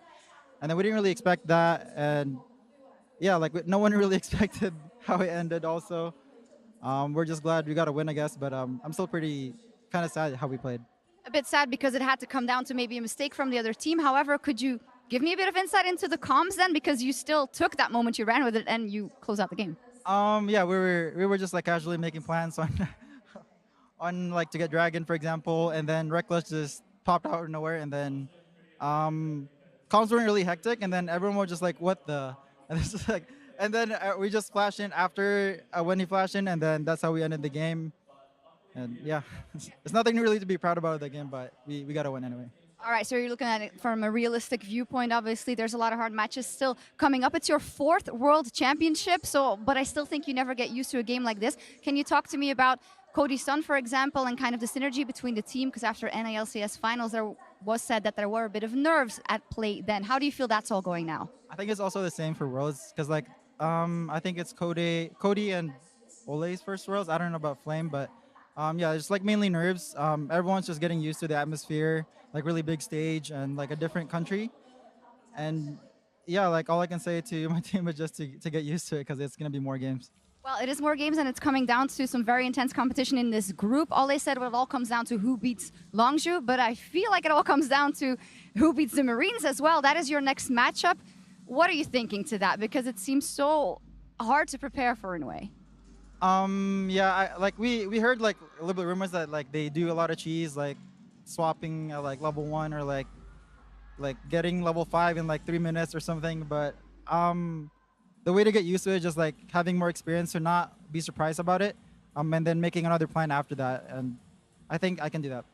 and then we didn't really expect that. And yeah, like no one really expected how it ended. Also. We're just glad we got a win, I guess, but I'm still pretty kind of sad how we played. A bit sad because it had to come down to maybe a mistake from the other team. However, could you give me a bit of insight into the comms then? Because you still took that moment, you ran with it, and you closed out the game. Yeah, we were just like casually making plans on like to get Dragon, for example, and then Reckless just popped out of nowhere, and then comms weren't really hectic, and then everyone was just like, what the? And it's just like. And then we just flashed in after when he flashed in, and then that's how we ended the game. And yeah, it's nothing really to be proud about the game, but we got to win anyway. All right, so you're looking at it from a realistic viewpoint. Obviously, there's a lot of hard matches still coming up. It's your 4th World Championship, but I still think you never get used to a game like this. Can you talk to me about Cody Sun, for example, and kind of the synergy between the team? Because after NALCS finals, there was said that there were a bit of nerves at play then. How do you feel that's all going now? I think it's also the same for Worlds, because like I think it's Cody and Ole's first Worlds. I don't know about Flame, but yeah, it's like mainly nerves. Everyone's just getting used to the atmosphere, like really big stage and like a different country. And yeah, like all I can say to my team is just to get used to it, because it's going to be more games. Well, it is more games, and it's coming down to some very intense competition in this group. All they said, well, it all comes down to who beats Longzhou, but I feel like it all comes down to who beats the Marines as well. That is your next matchup. What are you thinking to that? Because it seems so hard to prepare for in a way. Yeah, we heard like a little bit rumors that like they do a lot of cheese, like swapping like level 1 or like getting level 5 in like 3 minutes or something. But the way to get used to it is just like having more experience or not be surprised about it, and then making another plan after that. And I think I can do that.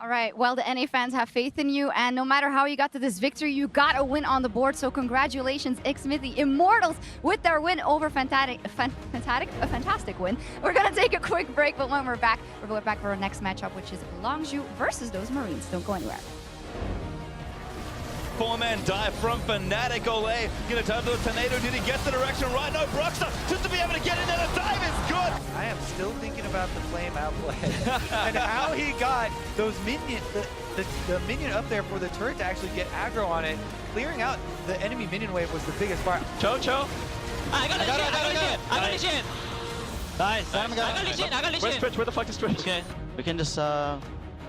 All right, well, the NA fans have faith in you, and no matter how you got to this victory, you got a win on the board, so congratulations, Xmithy Immortals, with their win over Fantastic, a fantastic win. We're going to take a quick break, but when we're back for our next matchup, which is Longzhou versus those Marines. Don't go anywhere. 4-man dive from Fnatic. Ole gonna turn to the tornado. Did he get the direction right? No, Broxter just to be able to get in there. The dive is good. I am still thinking about the flame outplay and how he got those minions, the minion up there for the turret to actually get aggro on it. Clearing out the enemy minion wave was the biggest part. Cho. I got Legion. Nice. I got Legion. Where's Twitch? Where the fuck is Twitch? Okay, we can just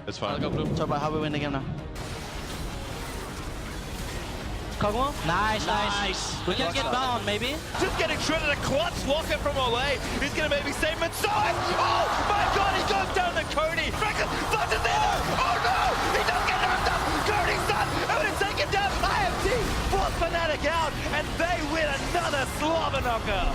It's fine. talk about how we win the game now. Kog'Maw? Nice. We can get down, maybe. Just getting shredded. A clutch locker from Ole. He's gonna maybe save him inside. Oh my god, he goes down to Cody. Freckles flashes in. Oh no, he doesn't get knocked up. Cody's done. I'm gonna take him down. IMT force Fnatic out, and they win another slobber knocker.